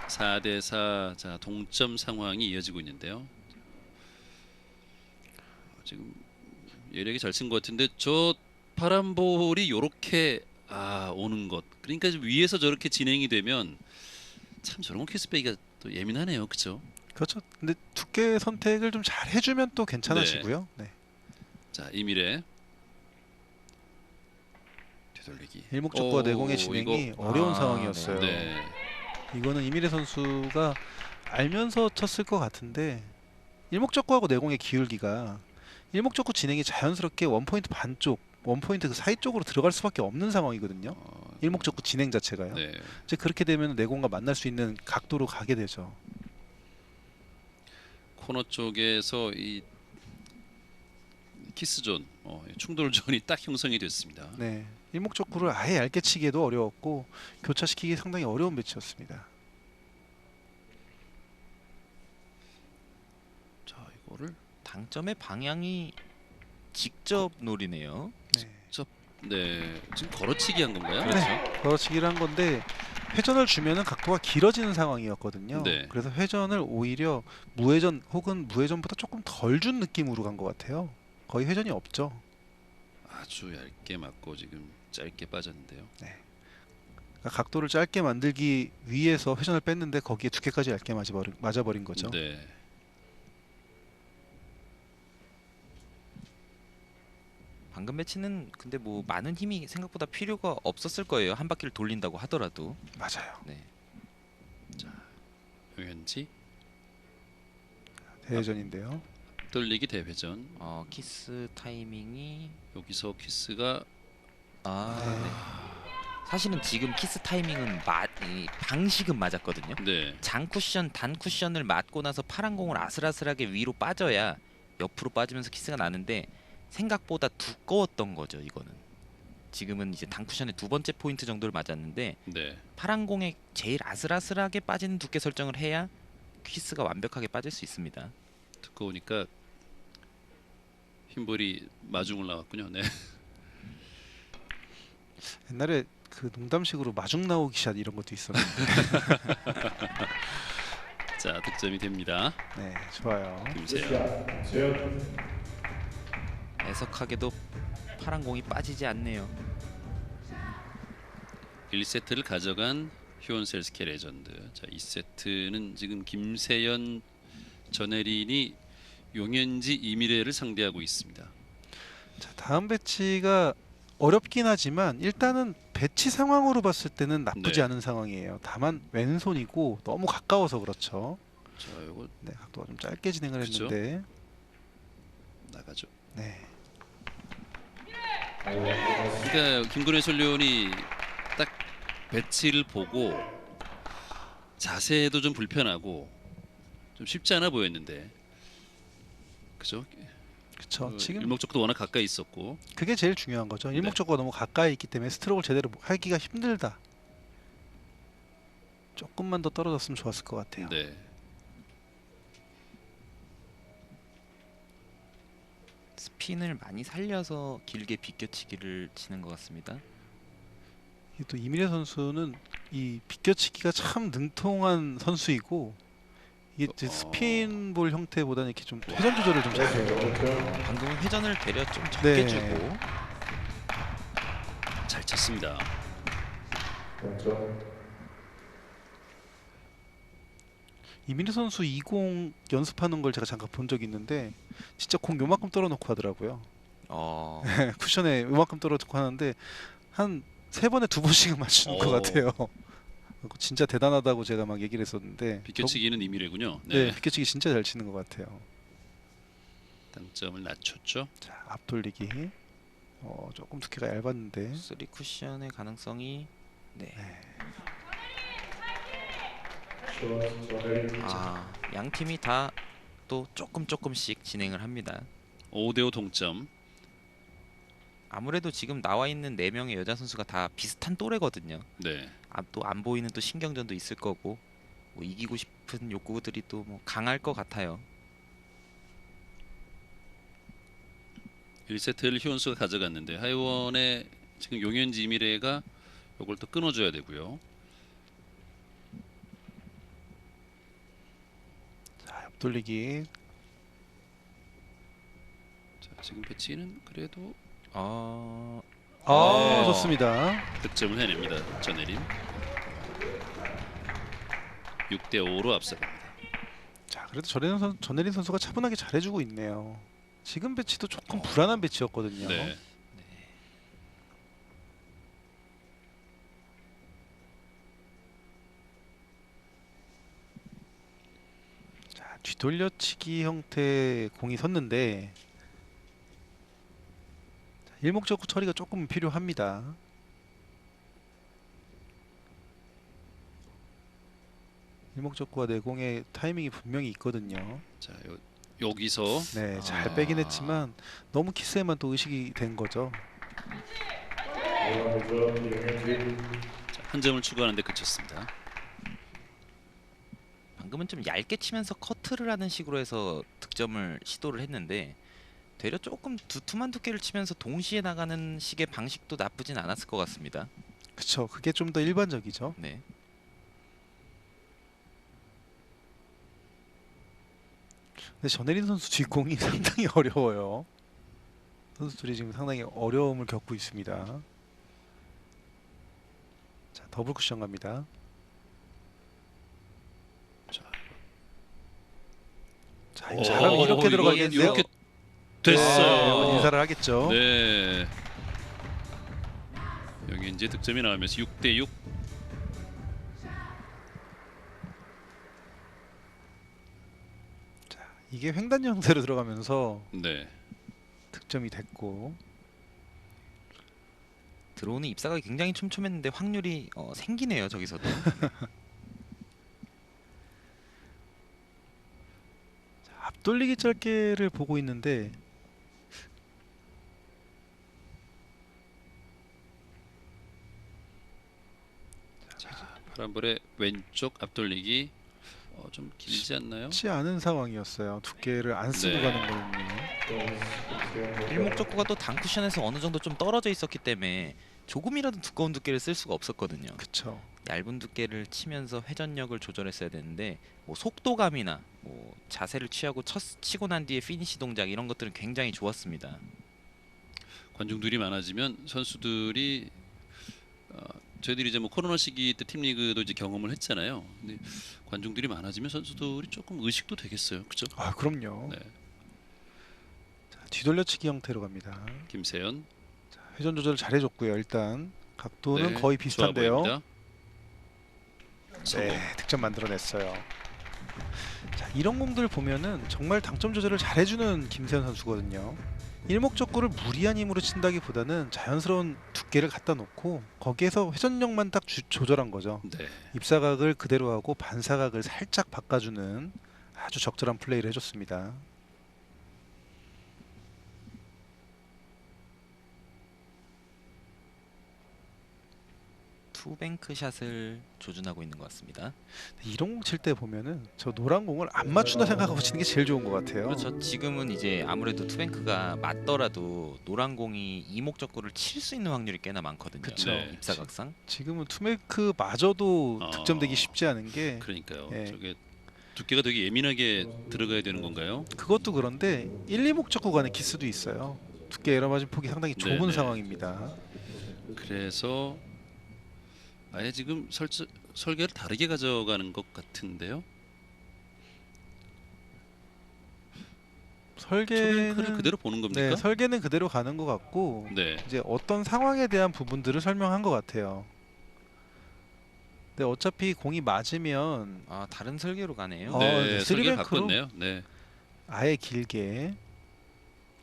4대4 자, 동점 상황이 이어지고 있는데요. 지금 예력이 잘 쓴 것 같은데 저 파란 볼이 요렇게 오는 것. 그러니까 위에서 저렇게 진행이 되면 참 저런 거 키스백이가 또 예민하네요. 그렇죠? 그렇죠. 근데 두께 선택을 좀 잘 해주면 또 괜찮아지고요. 네. 자, 이미래 뒤돌리기. 일목적과 내공의 진행이 이거, 어려운 아, 상황이었어요. 네. 이거는 이미래 선수가 알면서 쳤을 것 같은데 일목적구하고 내공의 기울기가 일목적구 진행이 자연스럽게 원포인트 반쪽, 원포인트 그 사이 쪽으로 들어갈 수밖에 없는 상황이거든요. 일목적구 진행 자체가요. 네. 이제 그렇게 되면 내공과 만날 수 있는 각도로 가게 되죠. 코너 쪽에서 이 키스존, 충돌존이 딱 형성이 됐습니다. 네, 일목적구를 아예 얇게 치기에도 어려웠고 교차시키기 상당히 어려운 배치였습니다. 자, 이거를 당점의 방향이 직접 노리네요. 네, 네, 지금 걸어치기 한 건가요? 네, 걸어치기를 한 건데 회전을 주면은 각도가 길어지는 상황이었거든요. 네. 그래서 회전을 오히려 무회전 혹은 무회전보다 조금 덜 준 느낌으로 간 것 같아요. 거의 회전이 없죠. 아주 얇게 맞고 지금 짧게 빠졌는데요. 그러니까 각도를 짧게 만들기 위해서 회전을 뺐는데 거기에 두께까지 얇게 맞아버린 거죠. 네. 방금 배치는 근데 뭐 많은 힘이 생각보다 필요가 없었을 거예요. 한 바퀴를 돌린다고 하더라도. 맞아요. 네. 영현지 대회전인데요. 돌리기 대회전. 키스 타이밍이 여기서 키스가 네. 사실은 지금 키스 타이밍은 이 방식은 맞았거든요. 네. 장 쿠션, 단 쿠션을 맞고 나서 파란 공을 아슬아슬하게 위로 빠져야 옆으로 빠지면서 키스가 나는데 생각보다 두꺼웠던 거죠. 이거는 지금은 이제 단 쿠션의 두 번째 포인트 정도를 맞았는데 네. 파란 공에 제일 아슬아슬하게 빠지는 두께 설정을 해야 키스가 완벽하게 빠질 수 있습니다. 두꺼우니까 흰볼이 마중을 나왔군요. 네. 옛날에 그 농담식으로 마중 나오기 샷 이런 것도 있었는데. 자, 득점이 됩니다. 네, 좋아요. 김세현. 애석하게도 파란 공이 빠지지 않네요. 1세트를 가져간 휴원셀스케 레전드. 자, 2세트는 지금 김세연, 전혜린이 용현지, 이미래를 상대하고 있습니다. 자, 다음 배치가 어렵긴 하지만 일단은 배치 상황으로 봤을 때는 나쁘지 네. 않은 상황이에요. 다만 왼손이고 너무 가까워서 그렇죠. 자, 이거 네, 각도가 좀 짧게 진행을 그쵸? 했는데. 나가죠. 네. 그러니까 김근혜 해설위원이 딱 배치를 보고 자세도 좀 불편하고 좀 쉽지 않아 보였는데, 그죠? 그렇죠. 지금 일목적도 워낙 가까이 있었고. 그게 제일 중요한 거죠. 일목적구가 너무 가까이 있기 때문에 스트로크를 제대로 하기가 힘들다. 조금만 더 떨어졌으면 좋았을 것 같아요. 네. 스핀을 많이 살려서 길게 비껴치기를 치는 것 같습니다. 이게 또 이민혜 선수는 이 비껴치기가 참 능통한 선수이고 이게 이제 스핀볼 형태보다는 이렇게 좀 회전 조절을 좀 잘해요. 방금은 회전을 되려 좀 적게 네. 주고 잘 쳤습니다. 이민혜 선수 20 연습하는 걸 제가 잠깐 본 적이 있는데 진짜 공 요만큼 떨어놓고 하더라고요. 쿠션에 요만큼 떨어놓고 하는데 한 3번에 2번씩은 맞추는 것 같아요. 진짜 대단하다고 제가 막 얘기를 했었는데 비껴치기는 이미래군요. 네, 비껴치기 진짜 잘 치는 것 같아요. 당점을 낮췄죠. 자, 앞돌리기 조금 두께가 얇았는데 3 쿠션의 가능성이 네. 양 팀이 다 또 조금씩 진행을 합니다. 5대5 동점. 아무래도 지금 나와 있는 4명의 여자 선수가 다 비슷한 또래거든요. 네. 또 안 보이는 또 신경전도 있을 거고 뭐 이기고 싶은 욕구들이 또 뭐 강할 것 같아요. 1세트를 희원수가 가져갔는데 하이원의 지금 용현지 이미래가 이걸 또 끊어줘야 되고요. 자, 옆돌리기. 자, 지금 배치는 그래도 어... 아, 네. 좋습니다. 득점을 해냅니다. 전혜림. 6대5로 앞서갑니다. 자, 그래도 전혜린 선수가 차분하게 잘해주고 있네요. 지금 배치도 조금 불안한 배치였거든요. 네. 자, 뒤돌려치기 형태의 공이 섰는데 자, 일목적구 처리가 조금 필요합니다. 일목적구와 내공의 타이밍이 분명히 있거든요. 자, 여기서 네, 잘 아. 빼긴 했지만 너무 키스에만 또 의식이 된 거죠. 자, 한 점을 추가하는데 그쳤습니다. 방금은 좀 얇게 치면서 커트를 하는 식으로 해서 득점을 시도를 했는데 되려 조금 두툼한 두께를 치면서 동시에 나가는 식의 방식도 나쁘진 않았을 것 같습니다. 그쵸, 그게 좀 더 일반적이죠. 네. 근데 전혜린 선수 뒷공이 상당히 어려워요. 선수들이 지금 상당히 어려움을 겪고 있습니다. 자, 더블 쿠션 갑니다. 자, 자, 이거 잘하면 이렇게 들어가겠는데요. 이렇게 됐어요. 네, 인사를 하겠죠. 네. 여기 이제 득점이 나오면서 6대6. 이게 횡단 형태로 들어가면서 네. 득점이 됐고 들어오는 입사가 굉장히 촘촘했는데 확률이 생기네요 저기서도. 자, 앞돌리기 짧게를 보고 있는데 파란볼의 왼쪽 앞돌리기 좀 길지 않나요? 쉽지 않은 상황이었어요. 두께를 안 쓰고 네. 가는 거는요. 일목적구가 또 단쿠션에서 어느 정도 좀 떨어져 있었기 때문에 조금이라도 두꺼운 두께를 쓸 수가 없었거든요. 그쵸. 얇은 두께를 치면서 회전력을 조절했어야 되는데 뭐 속도감이나 뭐 자세를 취하고 치고 난 뒤에 피니시 동작 이런 것들은 굉장히 좋았습니다. 관중들이 많아지면 선수들이 저희들이 이제 뭐 코로나 시기 때 팀리그도 이제 경험을 했잖아요. 근데 관중들이 많아지면 선수들이 조금 의식도 되겠어요. 그죠? 아, 그럼요. 네. 자, 뒤돌려치기 형태로 갑니다. 김세연. 자, 회전 조절 잘해줬고요. 일단 각도는 네, 거의 좋아 비슷한데요. 보입니다. 성공. 네, 득점 만들어냈어요. 자, 이런 공들 보면은 정말 당점 조절을 잘해주는 김세현 선수거든요. 일목적구를 무리한 힘으로 친다기보다는 자연스러운 두께를 갖다 놓고 거기에서 회전력만 딱 조절한 거죠. 네. 입사각을 그대로 하고 반사각을 살짝 바꿔주는 아주 적절한 플레이를 해줬습니다. 투뱅크 샷을 조준하고 있는 것 같습니다. 이런 공 칠 때 보면은 저 노란 공을 안 맞춘다 생각하고 치는 게 제일 좋은 것 같아요. 그렇죠. 지금은 이제 아무래도 투뱅크가 맞더라도 노란 공이 이목적구를 칠 수 있는 확률이 꽤나 많거든요. 그쵸. 네. 입사각상. 지금은 투메이크마저도 어. 득점되기 쉽지 않은 게 그러니까요. 예. 저게 두께가 되게 예민하게 들어가야 되는 건가요? 그것도 그런데 1, 2목적 구간의 키스도 있어요. 두께 에러 맞은 폭이 상당히 좁은 네네. 상황입니다. 그래서 아예 지금 설계를 다르게 가져가는 것 같은데요. 설계는 초빙크를 그대로 보는 겁니까? 네, 설계는 그대로 가는 것 같고 네. 이제 어떤 상황에 대한 부분들을 설명한 것 같아요. 근데 어차피 공이 맞으면 아 다른 설계로 가네요. 네, 설계 쓰리뱅크로 바꿨네요. 네. 아예 길게.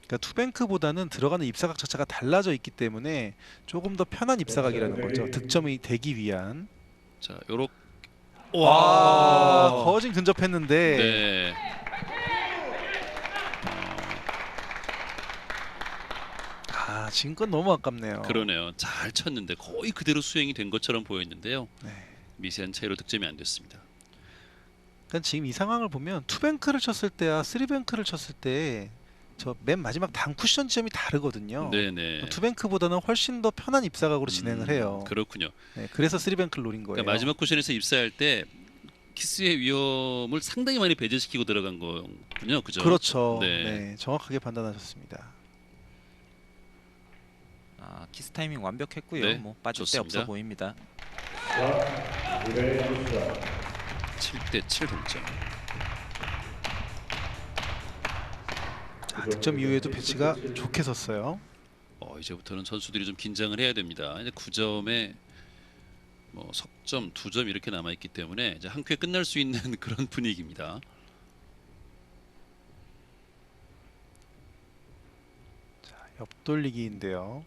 그러니까 투뱅크보다는 들어가는 입사각 자체가 달라져 있기 때문에 조금 더 편한 입사각이라는 거죠. 득점이 되기 위한. 자, 요렇게 거진 근접했는데 네. 지금 건 너무 아깝네요. 그러네요. 잘 쳤는데 거의 그대로 수행이 된 것처럼 보였는데요. 네. 미세한 차이로 득점이 안 됐습니다. 그러니까 지금 이 상황을 보면 투뱅크를 쳤을 때와 쓰리뱅크를 쳤을 때 저 맨 마지막 단 쿠션 지점이 다르거든요. 네네. 투뱅크보다는 훨씬 더 편한 입사각으로 진행을 해요. 그렇군요. 네, 그래서 쓰리뱅크를 노린 거예요. 그러니까 마지막 쿠션에서 입사할 때 키스의 위험을 상당히 많이 배제시키고 들어간 거군요. 그죠? 그렇죠. 네. 네, 정확하게 판단하셨습니다. 키스 타이밍 완벽했고요. 네, 뭐 빠질 데 좋습니다. 없어 보입니다. 7대7 동점. 득점 이후에도 배치가 좋게 섰어요. 이제부터는 선수들이 좀 긴장을 해야 됩니다. 이제 9점에 뭐 석점, 2점 이렇게 남아 있기 때문에 이제 한 큐에 끝날 수 있는 그런 분위기입니다. 옆돌리기인데요.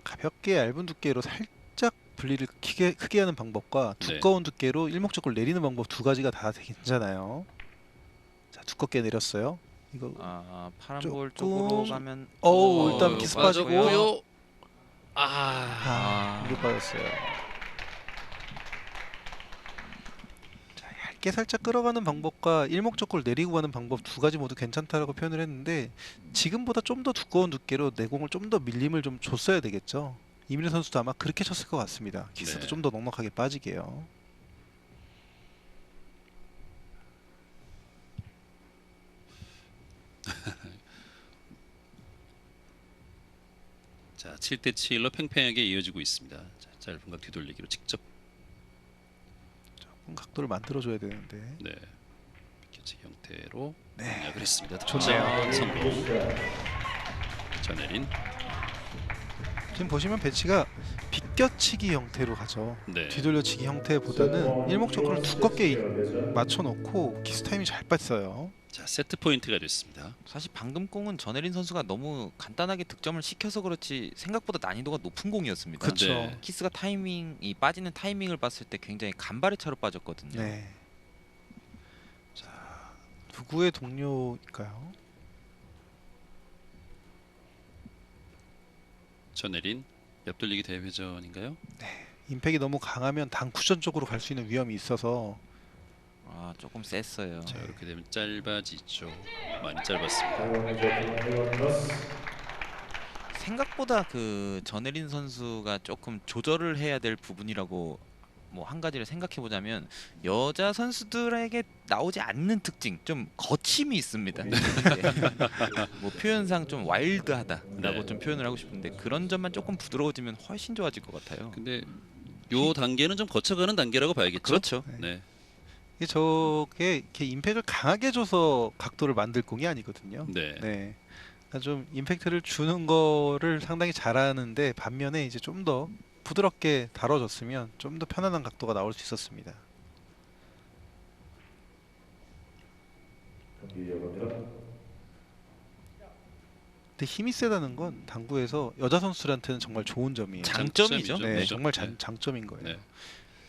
가볍게 얇은 두께로 살짝 분리를 크게 하는 방법과 네. 두꺼운 두께로 일목적으로 내리는 방법 두 가지가 다 괜찮아요. 자, 두껍게 내렸어요. 이거 파란 조금- 볼 쪽으로 가면 일단 키스 빠지고요. 이거 빠졌어요. 자, 얇게 살짝 끌어가는 방법과 일목적으로 내리고 가는 방법 두 가지 모두 괜찮다라고 표현을 했는데 지금보다 좀 더 두꺼운 두께로 내공을 좀 더 밀림을 좀 줬어야 되겠죠. 이민호 선수도 아마 그렇게 쳤을 것 같습니다. 키스도 네. 좀 더 넉넉하게 빠지게요. 자, 7대7로 팽팽하게 이어지고 있습니다. 자, 짧은 각 뒤돌리기로 직접 조금 각도를 만들어줘야 되는데. 네. 비켜치기 형태로 네. 공략을 했습니다. 좋네요. 득점 성공. 전혜린. 지금 보시면 배치가 비껴치기 형태로 가죠. 네. 뒤돌려치기 형태보다는 일목적으로 두껍게 맞춰놓고 키스 타임이 잘 뺐어요. 자, 세트 포인트가 됐습니다. 사실 방금 공은 전혜린 선수가 너무 간단하게 득점을 시켜서 그렇지 생각보다 난이도가 높은 공이었습니다. 그쵸. 네. 키스가 타이밍이 빠지는 타이밍을 봤을 때 굉장히 간발의 차로 빠졌거든요. 네. 자, 누구의 동료일까요? 전혜린 옆돌리기 대회전인가요? 임팩이 너무 강하면 단 쿠션 쪽으로 갈 수 있는 위험이 있어서 조금 셌어요. 자, 이렇게 되면 짧아지죠. 많이 짧았습니다. 생각보다 그 전혜린 선수가 조금 조절을 해야 될 부분이라고 뭐 한 가지를 생각해 보자면 여자 선수들에게 나오지 않는 특징 좀 거침이 있습니다. 뭐 표현상 좀 와일드하다라고 네. 좀 표현을 하고 싶은데 그런 점만 조금 부드러워지면 훨씬 좋아질 것 같아요. 근데 요 단계는 좀 거쳐가는 단계라고 봐야겠죠? 그렇죠. 네. 이게 저게 이렇게 임팩을 강하게 줘서 각도를 만들 공이 아니거든요. 네. 네. 그러니까 좀 임팩트를 주는 거를 상당히 잘하는데 반면에 이제 좀 더 부드럽게 다뤄줬으면 좀 더 편안한 각도가 나올 수 있었습니다. 근데 힘이 세다는 건 당구에서 여자 선수들한테는 정말 좋은 점이에요. 장점이죠. 네, 그죠? 정말 네. 장점인 거예요. 네.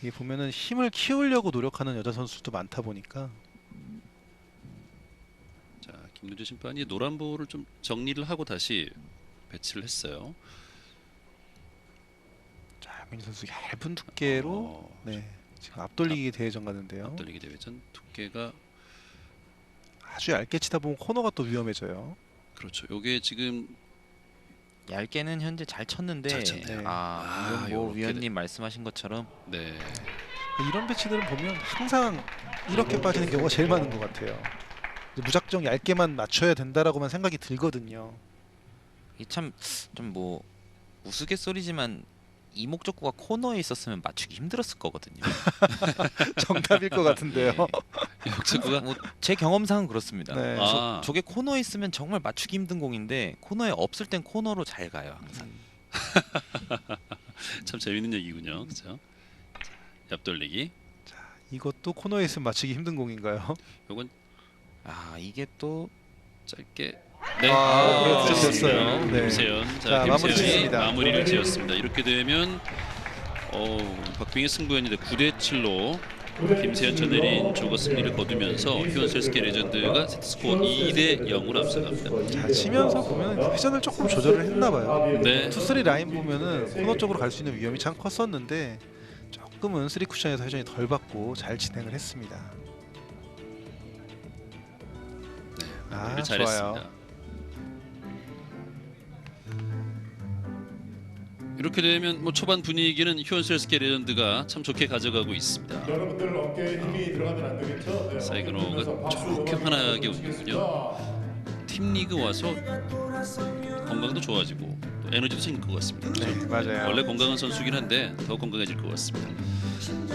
이게 보면은 힘을 키우려고 노력하는 여자 선수도 많다 보니까 자, 김문주 심판이 노란 볼을 좀 정리를 하고 다시 배치를 했어요. 자, 민희 선수 얇은 두께로 네, 지금 앞돌리기 대회전 가는데요. 앞돌리기 대회전 두께가 아주 얇게 치다 보면 코너가 또 위험해져요. 그렇죠. 요게 지금 얇게는 현재 잘 쳤는데 잘 쳤네요. 이건 뭐 요렇게 위원님 말씀하신 것처럼 네. 이런 배치들은 보면 항상 이렇게 빠지는 경우가 제일 많은 것 같아요. 무작정 얇게만 맞춰야 된다라고만 생각이 들거든요. 이 참 좀 뭐 우스갯소리지만 이목적구가 코너에 있었으면 맞추기 힘들었을 거거든요. 정답일 것 같은데요. 역습구가 제 경험상은 그렇습니다. 네. 저게 코너에 있으면 정말 맞추기 힘든 공인데 코너에 없을 땐 코너로 잘 가요 항상. 참 재밌는 얘기군요. 그렇죠? 옆돌리기. 이것도 코너에 있으면 맞추기 힘든 공인가요? 요건 이게 또 짧게 네. 그렇죠. 됐습니다. 됐어요. 네. 김세현. 자, 마무리 김세현이 짓습니다. 마무리를 지었습니다. 이렇게 되면 박빙의 승부였는데 9대7로 김세현 전내린 조가 승리를 거두면서 휴원셀스키 레전드가 세트스코어 2대 0으로 앞서갑니다. 자, 치면서 보면 회전을 조금 조절을 했나 봐요. 네. 투쓰리 라인 보면은 코너 쪽으로 갈 수 있는 위험이 참 컸었는데 조금은 쓰리 쿠션에서 회전이 덜 받고 잘 진행을 했습니다. 마무리를 아, 잘했습니다. 좋아요. 이렇게 되면 뭐 초반 분위기는 휴원셀스키 레전드가 참 좋게 가져가고 있습니다. 여러분들 어깨에 힘이 들어가면 안 되겠죠? 네, 사이그노가 저렇게 환하게 웃는군요. 팀 리그 와서 건강도 좋아지고 또 에너지도 생길 것 같습니다. 그렇죠? 네, 맞아요. 원래 건강한 선수긴 한데 더 건강해질 것 같습니다.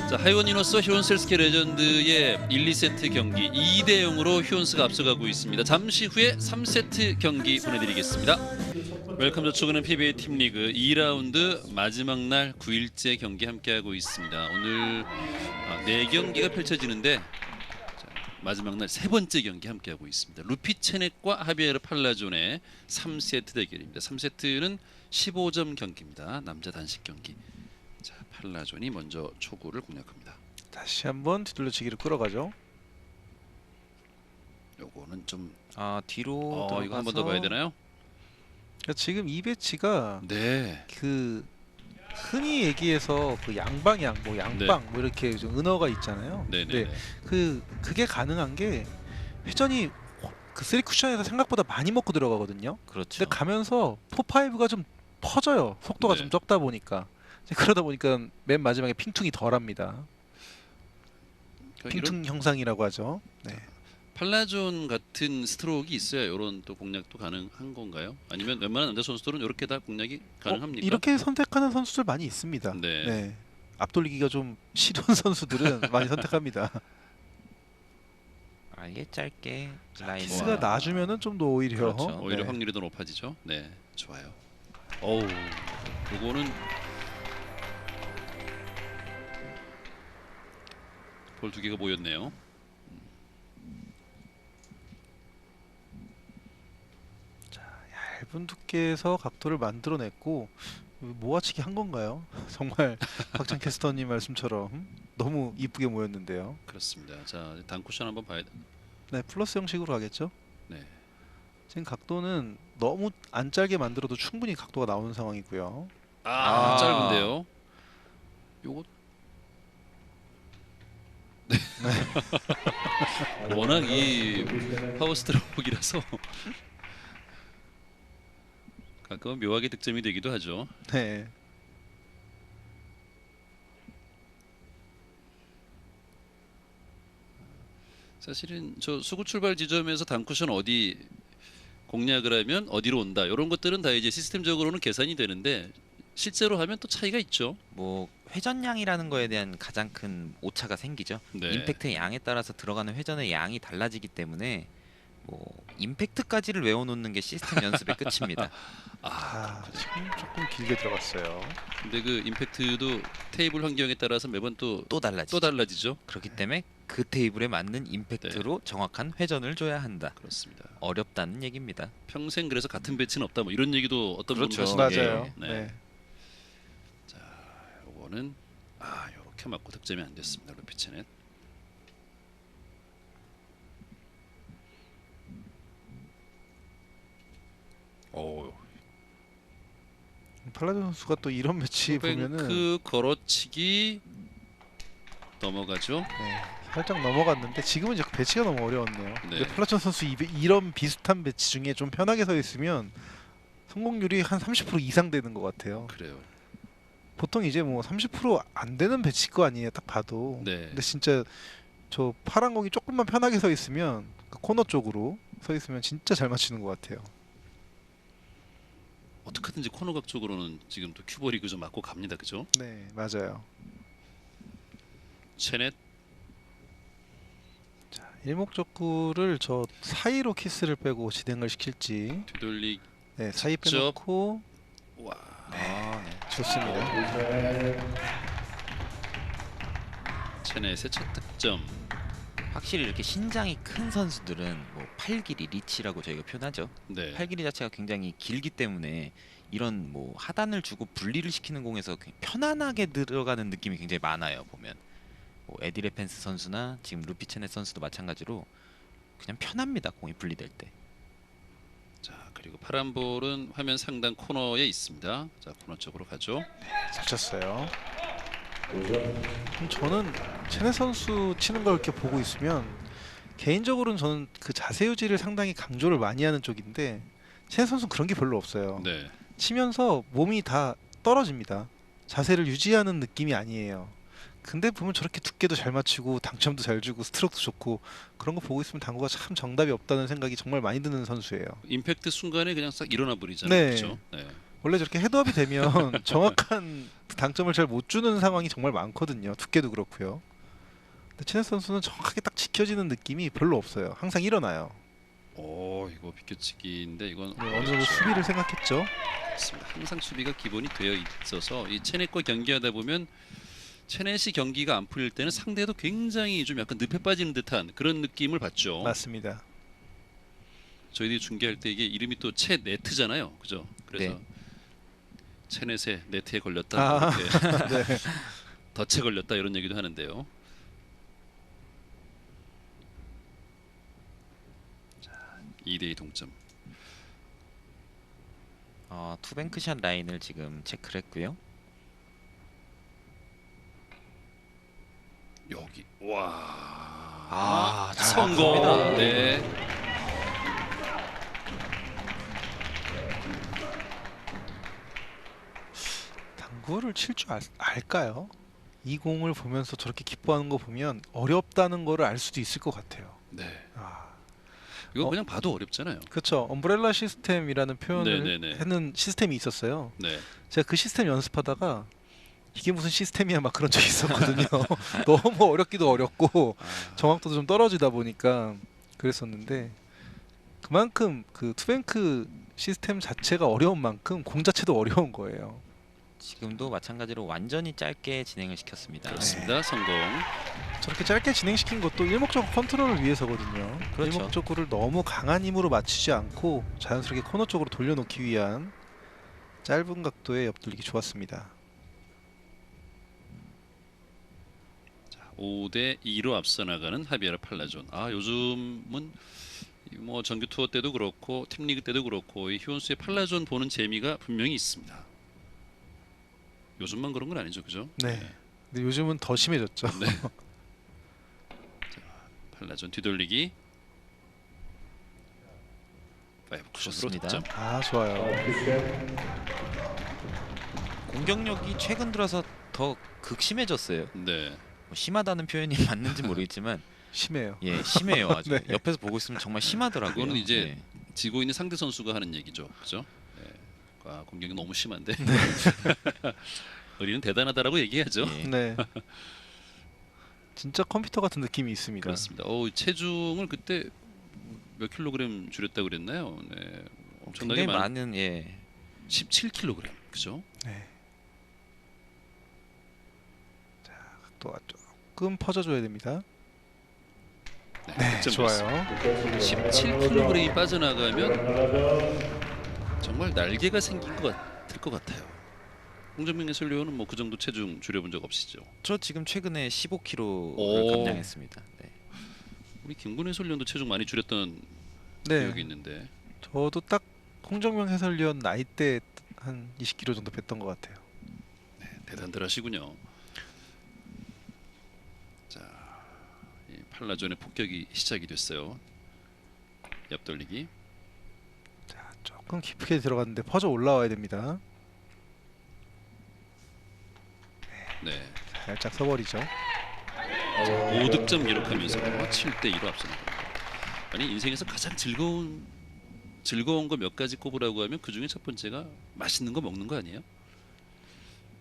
자, 하이원이노스 휴원셀스키 레전드의 1, 2세트 경기 2대 0으로 휴원스가 앞서가고 있습니다. 잠시 후에 3세트 경기 보내드리겠습니다. 웰컴 저축은행 PBA 팀리그 2라운드 마지막 날 9일째 경기 함께하고 있습니다. 오늘 4경기가 펼쳐지는데 자, 마지막 날 세 번째 경기 함께하고 있습니다. 루피 체넷과 하비에르 팔라존의 3세트 대결입니다. 3세트는 15점 경기입니다. 남자 단식 경기. 자, 팔라존이 먼저 초구를 공략합니다. 다시 한번 뒤돌려치기를 끌어가죠. 요거는 좀 뒤로 이거 한 번 더 봐야 되나요? 그러니까 지금 이 배치가 네. 그 흔히 얘기해서 그 양방향, 뭐 양방, 뭐 이렇게 좀 은어가 있잖아요. 네, 근데 그게 가능한 게 회전이 그 쓰리 쿠션에서 생각보다 많이 먹고 들어가거든요. 그렇죠. 근데 가면서 포파이브가 좀 퍼져요. 속도가 네. 좀 적다 보니까. 이제 그러다 보니까 맨 마지막에 핑퉁이 덜합니다. 그러니까 핑퉁 형상이라고 하죠. 네. 팔라존 같은 스트로크가 있어야 이런 또 공략도 가능한 건가요? 아니면 웬만한 남자 선수들은 이렇게 다 공략이 가능합니까? 이렇게 선택하는 선수들 많이 있습니다. 네. 앞돌리기가 좀 쉬운 선수들은 많이 선택합니다. 아예 짧게 라인 키스가 나주면은 좀 더 오히려 그렇죠. 오히려 네. 확률이 더 높아지죠. 네, 좋아요. 어우, 요거는 볼 두 개가 모였네요. 얇은 두께에서 각도를 만들어냈고 모아치기 한 건가요? 정말 박찬 캐스터님 말씀처럼 너무 이쁘게 모였는데요. 그렇습니다. 자, 단쿠션 한번 봐야 돼. 네, 플러스 형식으로 가겠죠. 네, 지금 각도는 너무 안 짧게 만들어도 충분히 각도가 나오는 상황이고요. 짧은데요. 요거 네. 워낙 이 파워 스트로크이라서 가끔 묘하게 득점이 되기도 하죠. 네. 사실은 저 수구 출발 지점에서 단쿠션 어디 공략을 하면 어디로 온다 이런 것들은 다 이제 시스템적으로는 계산이 되는데 실제로 하면 또 차이가 있죠. 뭐 회전량이라는 거에 대한 가장 큰 오차가 생기죠. 네. 임팩트의 양에 따라서 들어가는 회전의 양이 달라지기 때문에 뭐 임팩트까지를 외워놓는 게 시스템 연습의 끝입니다. 지금 조금 길게 들어갔어요. 근데 그 임팩트도 테이블 환경에 따라서 매번 또 또 달라지죠. 달라지죠. 그렇기 때문에 그 테이블에 맞는 임팩트로 정확한 회전을 줘야 한다. 그렇습니다. 어렵다는 얘기입니다. 평생 그래서 같은 배치는 없다 뭐 이런 얘기도 어떤 분은 그렇죠. 하시는데 맞아요. 네. 네. 자, 요거는 요렇게 맞고 득점이 안 됐습니다. 루피체넷. 오, 팔라존 선수가 또 이런 매치 보면은 뱅크 걸어치기 넘어가죠. 네, 살짝 넘어갔는데 지금은 이제 배치가 너무 어려웠네요. 근데 네. 팔라존 선수 이런 비슷한 배치 중에 좀 편하게 서 있으면 성공률이 한 30% 이상 되는 것 같아요. 그래요. 보통 이제 뭐 30%안 되는 배치일 거 아니에요, 딱 봐도. 네. 근데 진짜 저 파란 공이 조금만 편하게 서 있으면 그 코너 쪽으로 서 있으면 진짜 잘 맞추는 것 같아요. 어떻게든지 코너각 쪽으로는 지금 또 큐버리그 좀 맞고 갑니다. 그죠? 네, 맞아요. 체넷. 자, 일목적구를 저 사이로 키스를 빼고 진행을 시킬지. 뒤돌리. 네, 사이 직접. 빼놓고 와. 좋습니다. 체넷의 첫 득점. 확실히 이렇게 신장이 큰 선수들은 뭐 팔 길이 리치라고 저희가 표현하죠. 네. 팔 길이 자체가 굉장히 길기 때문에 이런 뭐 하단을 주고 분리를 시키는 공에서 편안하게 들어가는 느낌이 굉장히 많아요. 보면 뭐 에디 레펜스 선수나 지금 루피 체넷 선수도 마찬가지로 그냥 편합니다. 공이 분리될 때. 자, 그리고 파란 볼은 화면 상단 코너에 있습니다. 자, 코너 쪽으로 가죠. 잘 쳤어요. 저는 체네 선수 치는 걸 이렇게 보고 있으면 개인적으로는 저는 그 자세 유지를 상당히 강조를 많이 하는 쪽인데 체네 선수는 그런 게 별로 없어요. 네. 치면서 몸이 다 떨어집니다. 자세를 유지하는 느낌이 아니에요. 근데 보면 저렇게 두께도 잘 맞추고 당점도 잘 주고 스트로크도 좋고 그런 거 보고 있으면 당구가 참 정답이 없다는 생각이 정말 많이 드는 선수예요. 임팩트 순간에 그냥 싹 일어나 버리잖아요. 네. 그렇죠? 네. 원래 저렇게 헤드업이 되면 정확한 당점을 잘 못 주는 상황이 정말 많거든요. 두께도 그렇고요. 근데 체넷 선수는 정확하게 딱 지켜지는 느낌이 별로 없어요. 항상 일어나요. 오, 이거 비껴치기인데 이건 어느 정도 수비를 생각했죠. 맞습니다. 항상 수비가 기본이 되어 있어서 이 체넷과 경기하다 보면 체넷이 경기가 안 풀릴 때는 상대도 굉장히 좀 약간 늪에 빠지는 듯한 그런 느낌을 받죠. 맞습니다. 저희들이 중계할 때 이게 이름이 또 체네트잖아요, 그죠? 그래서 네. 체넷에 네트에 걸렸다, 아. 이렇게 네. 덫에 걸렸다 이런 얘기도 하는데요. 자, 2대2 동점. 투뱅크샷 라인을 지금 체크를 했고요. 여기 와. 잘 성공. 맞습니다. 네. 당구를 칠 줄 알까요? 이 공을 보면서 저렇게 기뻐하는 거 보면 어렵다는 거를 알 수도 있을 것 같아요. 네. 아, 이거 그냥 봐도 어렵잖아요. 그렇죠. 엄브렐라 시스템이라는 표현을 네네네. 하는 시스템이 있었어요. 네. 제가 그 시스템 연습하다가 이게 무슨 시스템이야 막 그런 적이 있었거든요. 너무 어렵기도 어렵고 정확도도 좀 떨어지다 보니까 그랬었는데 그만큼 그 투뱅크 시스템 자체가 어려운 만큼 공 자체도 어려운 거예요. 지금도 마찬가지로 완전히 짧게 진행을 시켰습니다. 그렇습니다. 성공. 저렇게 짧게 진행시킨 것도 일목적으로 컨트롤을 위해서거든요. 그렇죠. 일목적으로를 너무 강한 힘으로 맞추지 않고 자연스럽게 코너 쪽으로 돌려놓기 위한 짧은 각도의 옆돌리기 좋았습니다. 5대 2로 앞서 나가는 하비에라 팔라존. 요즘은 뭐 정규 투어 때도 그렇고 팀 리그 때도 그렇고 이 휴원수의 팔라존 보는 재미가 분명히 있습니다. 요즘만 그런 건 아니죠, 그죠? 네. 근데 요즘은 더 심해졌죠. 네. 자, 팔라존 뒤돌리기. 파이브 쿠션으로 좋습니다. 득점. 아 좋아요. 공격력이 최근 들어서 더 극심해졌어요. 네. 뭐 심하다는 표현이 맞는지 모르겠지만 심해요. 예, 심해요. 아주. 네. 옆에서 보고 있으면 정말 심하더라고요. 그거는 이제 네. 지고 있는 상대 선수가 하는 얘기죠, 그죠? 네. 공격이 너무 심한데. 우리는 대단하다라고 얘기하죠. 예. 네. 진짜 컴퓨터 같은 느낌이 있습니다. 그렇습니다. 체중을 그때 몇 킬로그램 줄였다고 그랬나요? 네. 엄청나게 굉장히 많은 많은 예. 17킬로그램. 그죠? 네. 자, 각도가 조금 퍼져줘야 됩니다. 네, 좋아요. 17킬로그램이 빠져나가면 정말 날개가 생긴 것 같을 것 같아요. 홍정민 해설위원은 뭐 그 정도 체중 줄여본 적 없으시죠? 저 지금 최근에 15kg를 오. 감량했습니다. 네. 우리 김군 해설위원도 체중 많이 줄였던 네. 기억이 있는데. 저도 딱 홍정명 해설위원 나이 때 한 20kg 정도 뺐던 것 같아요. 네, 대단들 하시군요. 자, 이 팔라존의 폭격이 시작이 됐어요. 옆돌리기. 자, 조금 깊게 들어갔는데 퍼져 올라와야 됩니다. 네. 살짝 서버리죠. 5득점 기록하면서 7대 2로 앞서나갑니다. 아니 인생에서 가장 즐거운 거 몇 가지 꼽으라고 하면 그 중에 첫 번째가 맛있는 거 먹는 거 아니에요?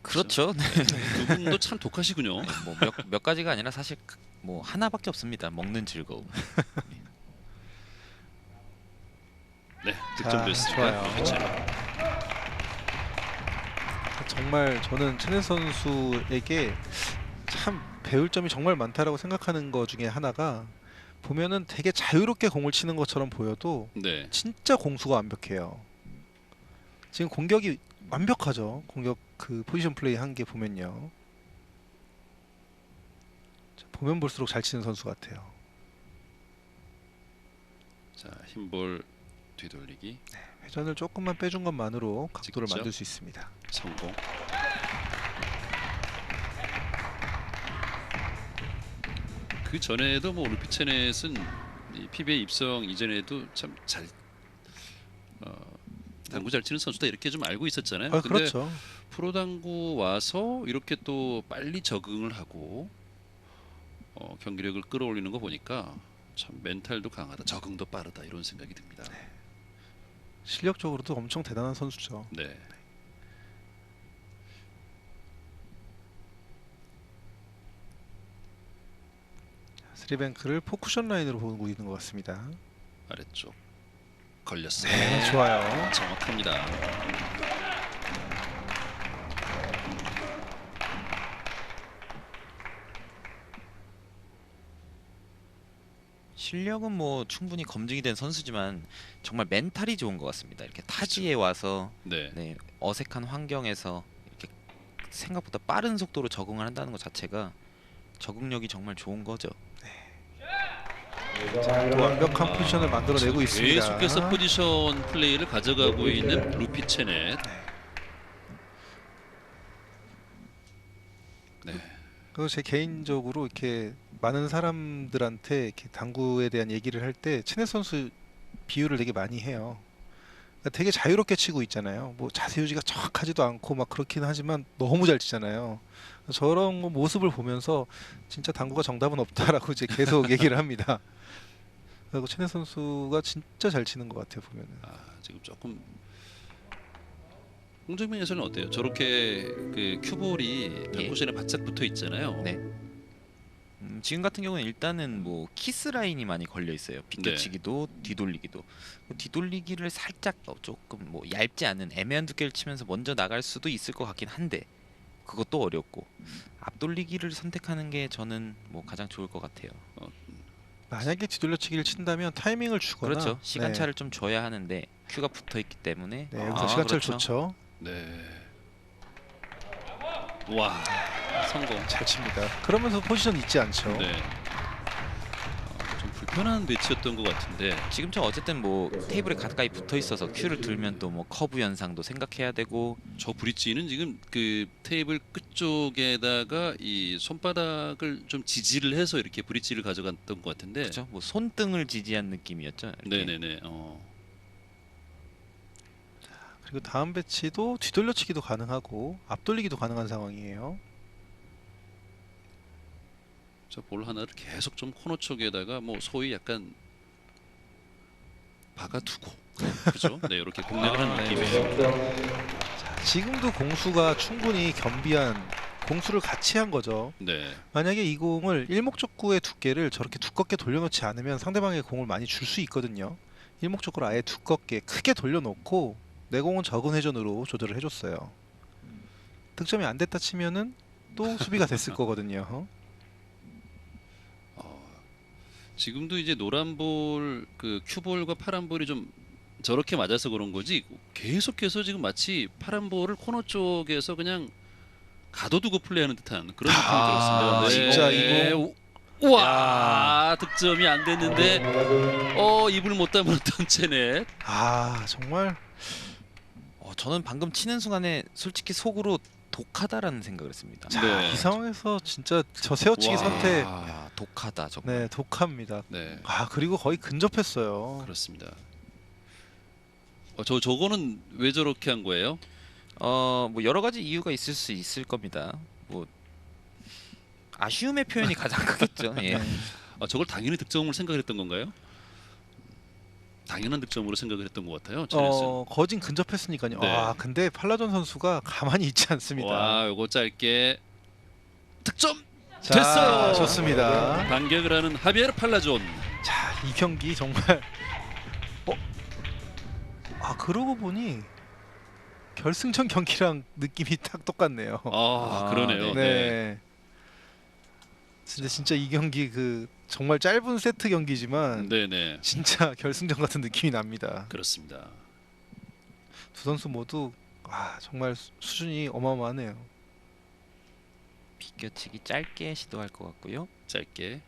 그렇죠. 네. 두 분도 참 독하시군요. 뭐몇 가지가 아니라 사실 뭐 하나밖에 없습니다. 먹는 즐거움. 네, 득점 됐습니다. 좋아요. 정말 저는 체넷 선수에게 참 배울 점이 정말 많다라고 생각하는 것 중에 하나가 보면은 되게 자유롭게 공을 치는 것처럼 보여도 네, 진짜 공수가 완벽해요. 지금 공격이 완벽하죠. 공격 그 포지션 플레이 한 게 보면요. 보면 볼수록 잘 치는 선수 같아요. 자, 흰볼 뒤돌리기 회전을 조금만 빼준 것만으로 각도를 직접. 만들 수 있습니다. 성공. 그 전에도 뭐 루피체넷은 이 PBA 입성 이전에도 참 잘 당구 잘 치는 선수다 이렇게 좀 알고 있었잖아요. 아, 근데 그렇죠. 프로 당구 와서 이렇게 또 빨리 적응을 하고 경기력을 끌어올리는 거 보니까 참 멘탈도 강하다, 적응도 빠르다 이런 생각이 듭니다. 실력적으로도 엄청 대단한 선수죠. 네. 스리뱅크를 포쿠션 라인으로 보고 있는 것 같습니다. 아래쪽 걸렸어요. 네, 좋아요. 정확합니다. 실력은 뭐 충분히 검증이 된 선수지만 정말 멘탈이 좋은 것 같습니다. 이렇게 타지에 와서 네. 네, 어색한 환경에서 이렇게 생각보다 빠른 속도로 적응을 한다는 것 자체가 적응력이 정말 좋은 거죠. 또 완벽한 포지션을 만들어내고 있습니다. 계속해서 포지션 플레이를 가져가고 있는 루피체넷. 네. 그리고 제 개인적으로 이렇게 많은 사람들한테 이렇게 당구에 대한 얘기를 할 때 체넷 선수 비유를 되게 많이 해요. 그러니까 되게 자유롭게 치고 있잖아요. 뭐 자세 유지가 정확하지도 않고 막 그렇긴 하지만 너무 잘 치잖아요. 저런 거 모습을 보면서 진짜 당구가 정답은 없다라고 이제 계속 얘기를 합니다. 그리고 체넷 선수가 진짜 잘 치는 것 같아요 보면은. 지금 조금 홍정민 해설은 어때요? 저렇게 그 큐볼이 당구션에 바짝 붙어 있잖아요. 네. 지금 같은 경우는 일단은 뭐 키스 라인이 많이 걸려 있어요. 비껴치기도 뒤돌리기도. 뒤돌리기를 살짝 조금 뭐 얇지 않은 애매한 두께를 치면서 먼저 나갈 수도 있을 것 같긴 한데 그것도 어렵고 앞돌리기를 선택하는 게 저는 뭐 가장 좋을 것 같아요. 만약에 뒤돌려치기를 친다면 타이밍을 주거나 그렇죠. 시간차를 좀 줘야 하는데 큐가 붙어 있기 때문에 네, 여기서 시간차를 그렇죠. 좋죠. 네. 와, 성공. 잘 칩니다. 그러면서 포지션 잊지 않죠. 네. 좀 불편한 배치였던 것 같은데. 지금처럼 어쨌든 뭐 테이블에 가까이 붙어 있어서 큐를 들면 또 뭐 커브 현상도 생각해야 되고 저 브릿지는 지금 그 테이블 끝쪽에다가 이 손바닥을 좀 지지를 해서 이렇게 브릿지를 가져갔던 것 같은데. 그렇죠. 뭐 손등을 지지한 느낌이었죠. 이렇게. 네네네. 그리고 다음 배치도 뒤돌려치기도 가능하고 앞돌리기도 가능한 상황이에요. 저 볼 하나를 계속 좀 코너 쪽에다가 뭐 소위 약간 박아두고 그죠? 네, 이렇게 공략을 하는 네. 느낌이에요. 자, 지금도 공수가 충분히 겸비한 공수를 같이 한 거죠. 네, 만약에 이 공을 일목적구의 두께를 저렇게 두껍게 돌려놓지 않으면 상대방의 공을 많이 줄 수 있거든요. 일목적구를 아예 두껍게 크게 돌려놓고 내 공은 적은 회전으로 조절을 해줬어요. 득점이 안 됐다 치면은 또 수비가 됐을 거거든요. 지금도 이제 노란 볼, 그 큐볼과 파란 볼이 좀 저렇게 맞아서 그런 거지. 계속해서 지금 마치 파란 볼을 코너 쪽에서 그냥 가둬두고 플레이하는 듯한 그런 느낌이 들었습니다. 진짜 이거 우와, 득점이 안 됐는데 입을 못 다물었던 체넷. 정말 저는 방금 치는 순간에 솔직히 속으로 독하다라는 생각을 했습니다. 네. 이 상황에서 진짜 저 세워치기 와. 선택 야, 독하다 정말. 네 독합니다. 네, 그리고 거의 근접했어요. 그렇습니다. 저거는 왜 저렇게 한 거예요? 뭐 여러 가지 이유가 있을 수 있을 겁니다. 뭐 아쉬움의 표현이 가장 크겠죠. 예. 네. 저걸 당연히 득점을 생각을 했던 건가요? 당연한 득점으로 생각을 했던 것 같아요. 체넷은. 거진 근접했으니까요. 네. 근데 팔라존 선수가 가만히 있지 않습니다. 와, 요거 짧게 득점 자, 됐어요. 좋습니다. 반격을 하는 하비에르 팔라존. 자, 이 경기 정말 그러고 보니 결승전 경기랑 느낌이 딱 똑같네요. 그러네요. 네. 근데 진짜 이 경기 그 정말 짧은 세트 경기지만 네네. 진짜 결승전 같은 느낌이 납니다. 그렇습니다. 두 선수 모두 정말 수준이 어마어마하네요. 비껴치기 짧게 시도할 것 같고요. 짧게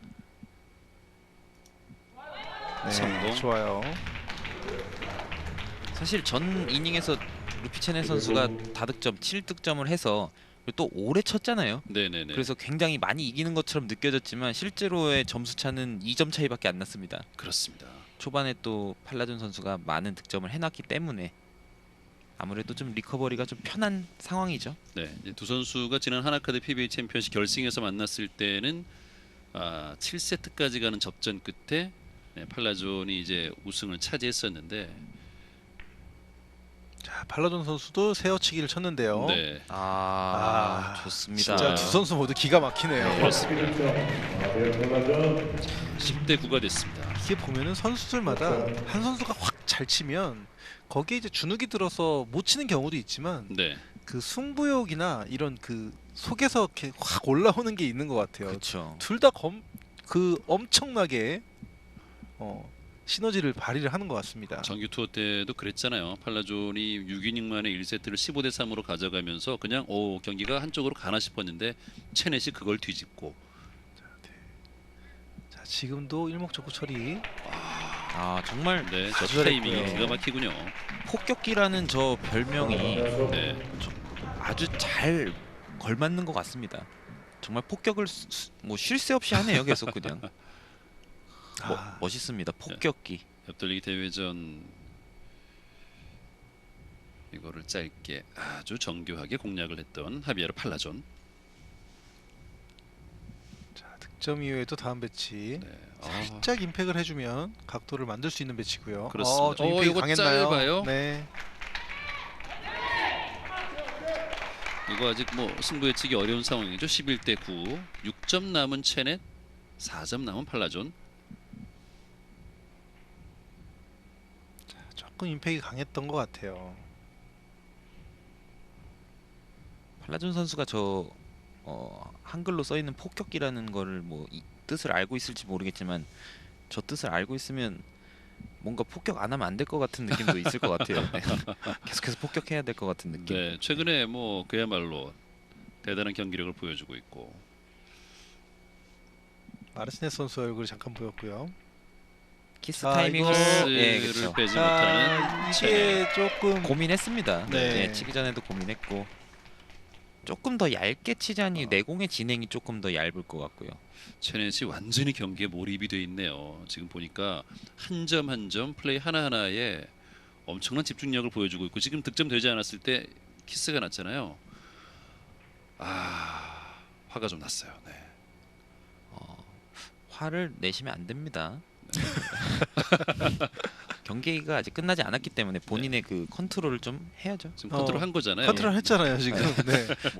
네, 성공. 좋아요. 사실 전 이닝에서 루피체네 선수가 다득점 7득점을 해서 그리고 또 오래 쳤잖아요. 네네네. 그래서 굉장히 많이 이기는 것처럼 느껴졌지만 실제로의 점수 차는 2점 차이밖에 안 났습니다. 그렇습니다. 초반에 또 팔라존 선수가 많은 득점을 해놨기 때문에 아무래도 좀 리커버리가 좀 편한 상황이죠. 네, 이제 두 선수가 지난 하나카드 PBA 챔피언십 결승에서 만났을 때는 7세트까지 가는 접전 끝에 팔라존이 이제 우승을 차지했었는데 자, 팔라존 선수도 세어치기를 쳤는데요. 네, 좋습니다. 진짜 두 선수 모두 기가 막히네요. 그렇습니다. 팔라존 10대 9가 됐습니다. 이게 보면은 선수들마다 한 선수가 확 잘 치면 거기에 이제 주눅이 들어서 못 치는 경우도 있지만 네, 그 승부욕이나 이런 그 속에서 이렇게 확 올라오는 게 있는 것 같아요. 그렇죠. 둘 다 그 엄청나게 시너지를 발휘를 하는 것 같습니다. 정규 투어 때도 그랬잖아요. 팔라존이 6이닝 만에 1세트를 15대 3으로 가져가면서 그냥 경기가 한쪽으로 가나 싶었는데 체넷이 그걸 뒤집고 자, 지금도 일목적구 처리. 정말 네, 저 아주 타이밍이 잘했고요. 기가 막히군요. 폭격기라는 저 별명이 네, 아주 잘 걸맞는 것 같습니다. 정말 폭격을 뭐 쉴 새 없이 하네요. 계속 그냥 멋있습니다. 폭격기. 옆돌리기 대회전 이거를 짧게 아주 정교하게 공략을 했던 하비에르 팔라존. 자, 득점 이후에도 다음 배치. 네. 살짝 임팩을 해주면 각도를 만들 수 있는 배치고요. 그렇습니다. 좀 임팩이 이거 강했나요? 짧아요? 네. 이거 아직 뭐 승부 예측이 어려운 상황이죠. 11대 9, 6점 남은 체넷, 4점 남은 팔라존. 조금 임팩이 강했던 것 같아요. 팔라존 선수가 저 한글로 써 있는 폭격기라는 거를 뭐 이 뜻을 알고 있을지 모르겠지만 저 뜻을 알고 있으면 뭔가 폭격 안 하면 안 될 것 같은 느낌도 있을 것 같아요. 네. 계속해서 폭격해야 될 것 같은 느낌. 네, 최근에 뭐 그야말로 대단한 경기력을 보여주고 있고. 마르티네스 선수 얼굴이 잠깐 보였고요. 키스 자, 타이밍을 이거- 예, 키스를 그렇죠. 빼지 자, 못하는 이게 조금 고민했습니다. 네. 네, 치기 전에도 고민했고 조금 더 얇게 치자니 내공의 진행이 조금 더 얇을 것 같고요. 체넷이 완전히 경기에 몰입이 돼 있네요. 지금 보니까 한 점 한 점 플레이 하나하나에 엄청난 집중력을 보여주고 있고 지금 득점 되지 않았을 때 키스가 났잖아요. 화가 좀 났어요. 네. 화를 내시면 안 됩니다. 경기가 아직 끝나지 않았기 때문에 본인의 그 컨트롤을 좀 해야죠. 지금 컨트롤 한 거잖아요. 컨트롤 했잖아요 지금.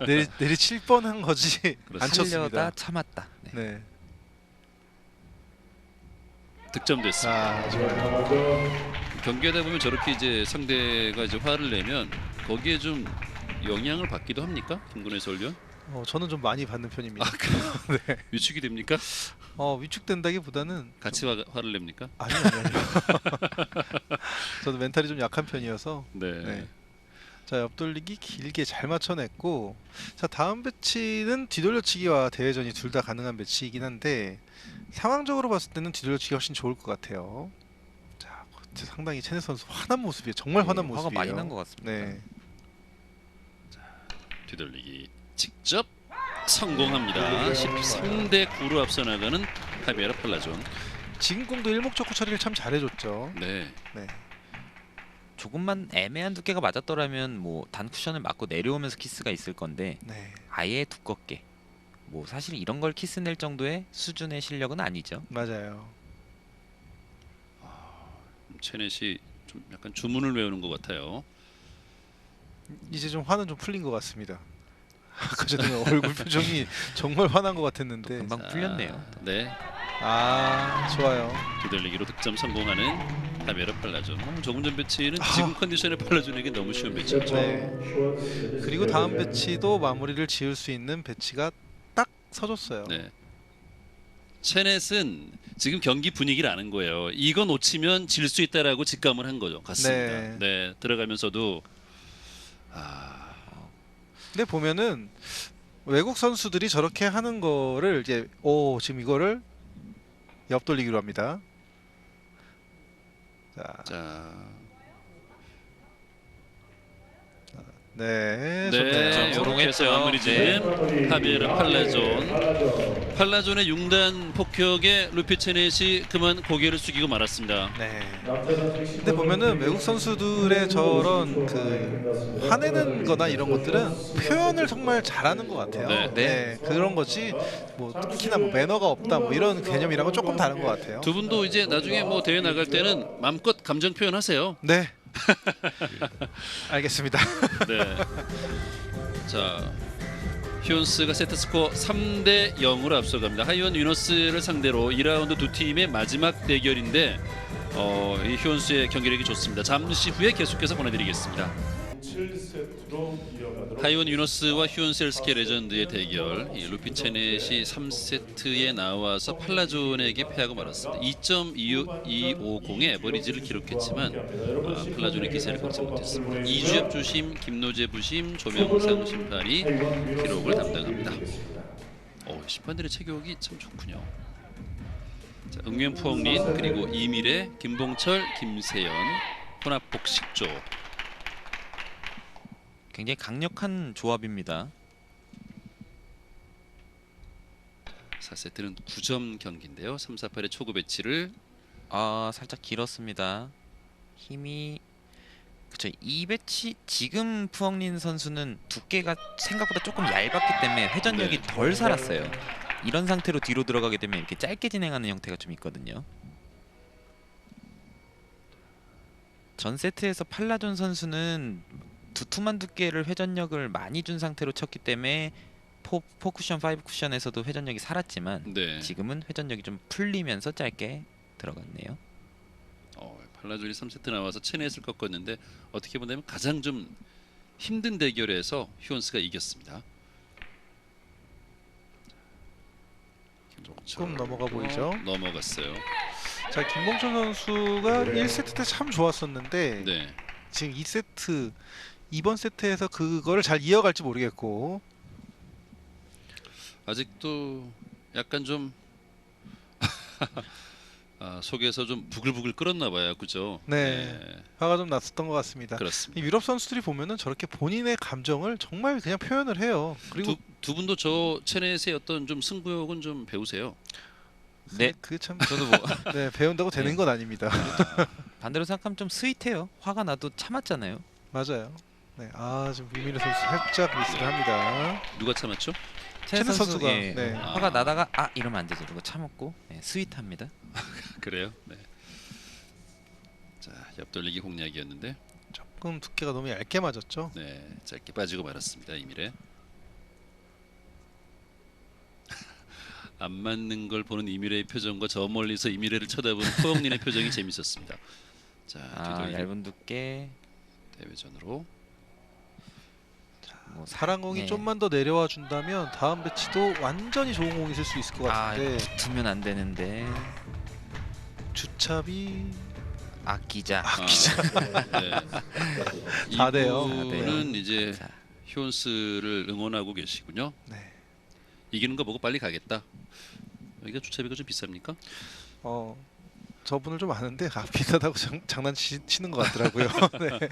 네. 내리칠 뻔한 거지 안 살려다 쳤습니다. 참았다. 네. 네. 득점 됐습니다. 자, 팔라존 경기하다 보면 저렇게 이제 상대가 이제 화를 내면 거기에 좀 영향을 받기도 합니까, 김근혜 해설위원? 저는 좀 많이 받는 편입니다. 위축이 됩니까? 위축된다기보다는 같이 화를 냅니까? 아니요. 저도 멘탈이 좀 약한 편이어서. 네. 네. 자, 옆돌리기 길게 잘 맞춰냈고, 자, 다음 배치는 뒤돌려치기와 대회전이 둘 다 가능한 배치이긴 한데 상황적으로 봤을 때는 뒤돌려치기가 훨씬 좋을 것 같아요. 자, 상당히 체넷 선수 화난 모습이에요. 정말 화난 화가 모습이에요. 많이 난 것 같습니다. 네. 뒤돌리기 직접 성공합니다. 13대 9로 앞서 나가는 하비에르 팔라존. 지금 공도 일목적구 처리를 참 잘해줬죠. 네. 네. 조금만 애매한 두께가 맞았더라면 뭐 단 쿠션을 맞고 내려오면서 키스가 있을 건데 네. 아예 두껍게 뭐 사실 이런 걸 키스 낼 정도의 수준의 실력은 아니죠. 맞아요. 체넷이 좀 약간 주문을 외우는 것 같아요. 이제 좀 화는 좀 풀린 것 같습니다. 아까 전에 얼굴 표정이 정말 화난 것 같았는데. 금방 자, 풀렸네요. 네. 좋아요. 뒤돌리기로 득점 성공하는 하비에르 팔라존. 조금 전 배치는 지금 컨디션의 팔라존에게 너무 쉬운 배치죠. 네. 그리고 다음 배치도 마무리를 지을 수 있는 배치가 딱 서줬어요. 네. 체넷은 지금 경기 분위기를 아는 거예요. 이거 놓치면 질 수 있다라고 직감을 한 거죠. 같습니다. 네. 네. 들어가면서도 근데 보면은 외국 선수들이 저렇게 하는 거를 이제 지금 이거를 옆돌리기로 합니다. 자, 네, 네, 좋네요. 이렇게 해서 성공했죠. 마무리 짓는 하비에르 팔라존. 팔라존의 융단 폭격에 루피 체넷이 그만 고개를 숙이고 말았습니다. 네. 근데 보면은 외국 선수들의 저런 그 화내는 거나 이런 것들은 표현을 정말 잘하는 것 같아요. 네. 네, 그런 거지 뭐 특히나 뭐 매너가 없다 뭐 이런 개념이랑은 조금 다른 것 같아요. 두 분도 이제 나중에 뭐 대회 나갈 때는 마음껏 감정 표현하세요. 네. 알겠습니다. 네. 자, 휴온스가 세트 스코어 3대 0으로 앞서갑니다. 하이원 위너스를 상대로 2라운드 두 팀의 마지막 대결인데 이 휴온스의 경기력이 좋습니다. 잠시 후에 계속해서 보내드리겠습니다. 7세트로 이어가도록 하이원 위너스와 휴온스 헬스케 레전드의 대결. 이 루피 체넷이 3세트에 나와서 팔라존에게 패하고 말았습니다. 2.250의 에버리지를 기록했지만 팔라존의 기세를 꺾지 못했습니다. 이주엽 주심, 김노재 부심, 조명상 심판이 기록을 담당합니다. 심판들의 체격이 참 좋군요. 자, 응웬 푸엉린 그리고 이미래, 김봉철, 김세연, 혼합복식조. 굉장히 강력한 조합입니다. 4세트는 9점 경기인데요. 3, 4, 8의 초구 배치를 살짝 길었습니다. 힘이 그쵸. 이 배치 지금 푸엉린 선수는 두께가 생각보다 조금 얇았기 때문에 회전력이 네. 덜 살았어요. 이런 상태로 뒤로 들어가게 되면 이렇게 짧게 진행하는 형태가 좀 있거든요. 전 세트에서 팔라존 선수는 두툼한 두께를 회전력을 많이 준 상태로 쳤기 때문에 4쿠션, 5쿠션에서도 회전력이 살았지만 네. 지금은 회전력이 좀 풀리면서 짧게 들어갔네요. 팔라존이 3세트 나와서 체넷을 꺾었는데 어떻게 보면 가장 좀 힘든 대결에서 휴온스가 이겼습니다. 조금 넘어가 보이죠. 넘어갔어요. 자, 김봉철 선수가 1세트 때 참 좋았었는데 네. 지금 2세트 이번 세트에서 그거를 잘 이어갈지 모르겠고 아직도 약간 좀 속에서 좀 부글부글 끓었나 봐요. 그죠? 네. 화가 좀 났었던 것 같습니다. 그렇습니다. 이 유럽 선수들이 보면은 저렇게 본인의 감정을 정말 그냥 표현을 해요. 그리고 두 분도 저 체넷의 어떤 좀 승부욕은 좀 배우세요. 네, 그게 참 저도 뭐 네, 배운다고 되는 네. 건 아닙니다. 반대로 생각하면 좀 스윗해요. 화가 나도 참았잖아요. 맞아요. 네, 지금 유민우 선수 살짝 미스를 합니다. 누가 참았죠? 체넷 체넷 선수가 선수가, 네. 화가 나다가 이러면 안 되죠. 그거 참았고 스윗합니다. 그래요. 네. 자, 옆돌리기 공략이었는데 조금 두께가 너무 얇게 맞았죠. 네, 짧게 빠지고 말았습니다. 이미래. 안 맞는 걸 보는 이미래의 표정과 저 멀리서 이미래를 쳐다보는 푸엉린의 표정이 재밌었습니다. 자, 뒤돌기 얇은 두께. 대회전으로. 뭐 사랑공이 네. 좀만 더 내려와 준다면 다음 배치도 완전히 좋은 공이 있을 수 있을 것 같은데 붙으면 안 되는데 주찹이 아끼자. 네. 4대0. 이분은 이제 자, 휴온스를 응원하고 계시군요. 네. 이기는 거 보고 빨리 가겠다. 여기가 주차비가 좀 비쌉니까? 저분을 좀 아는데 비싸다고 장난치는 것 같더라고요. 네.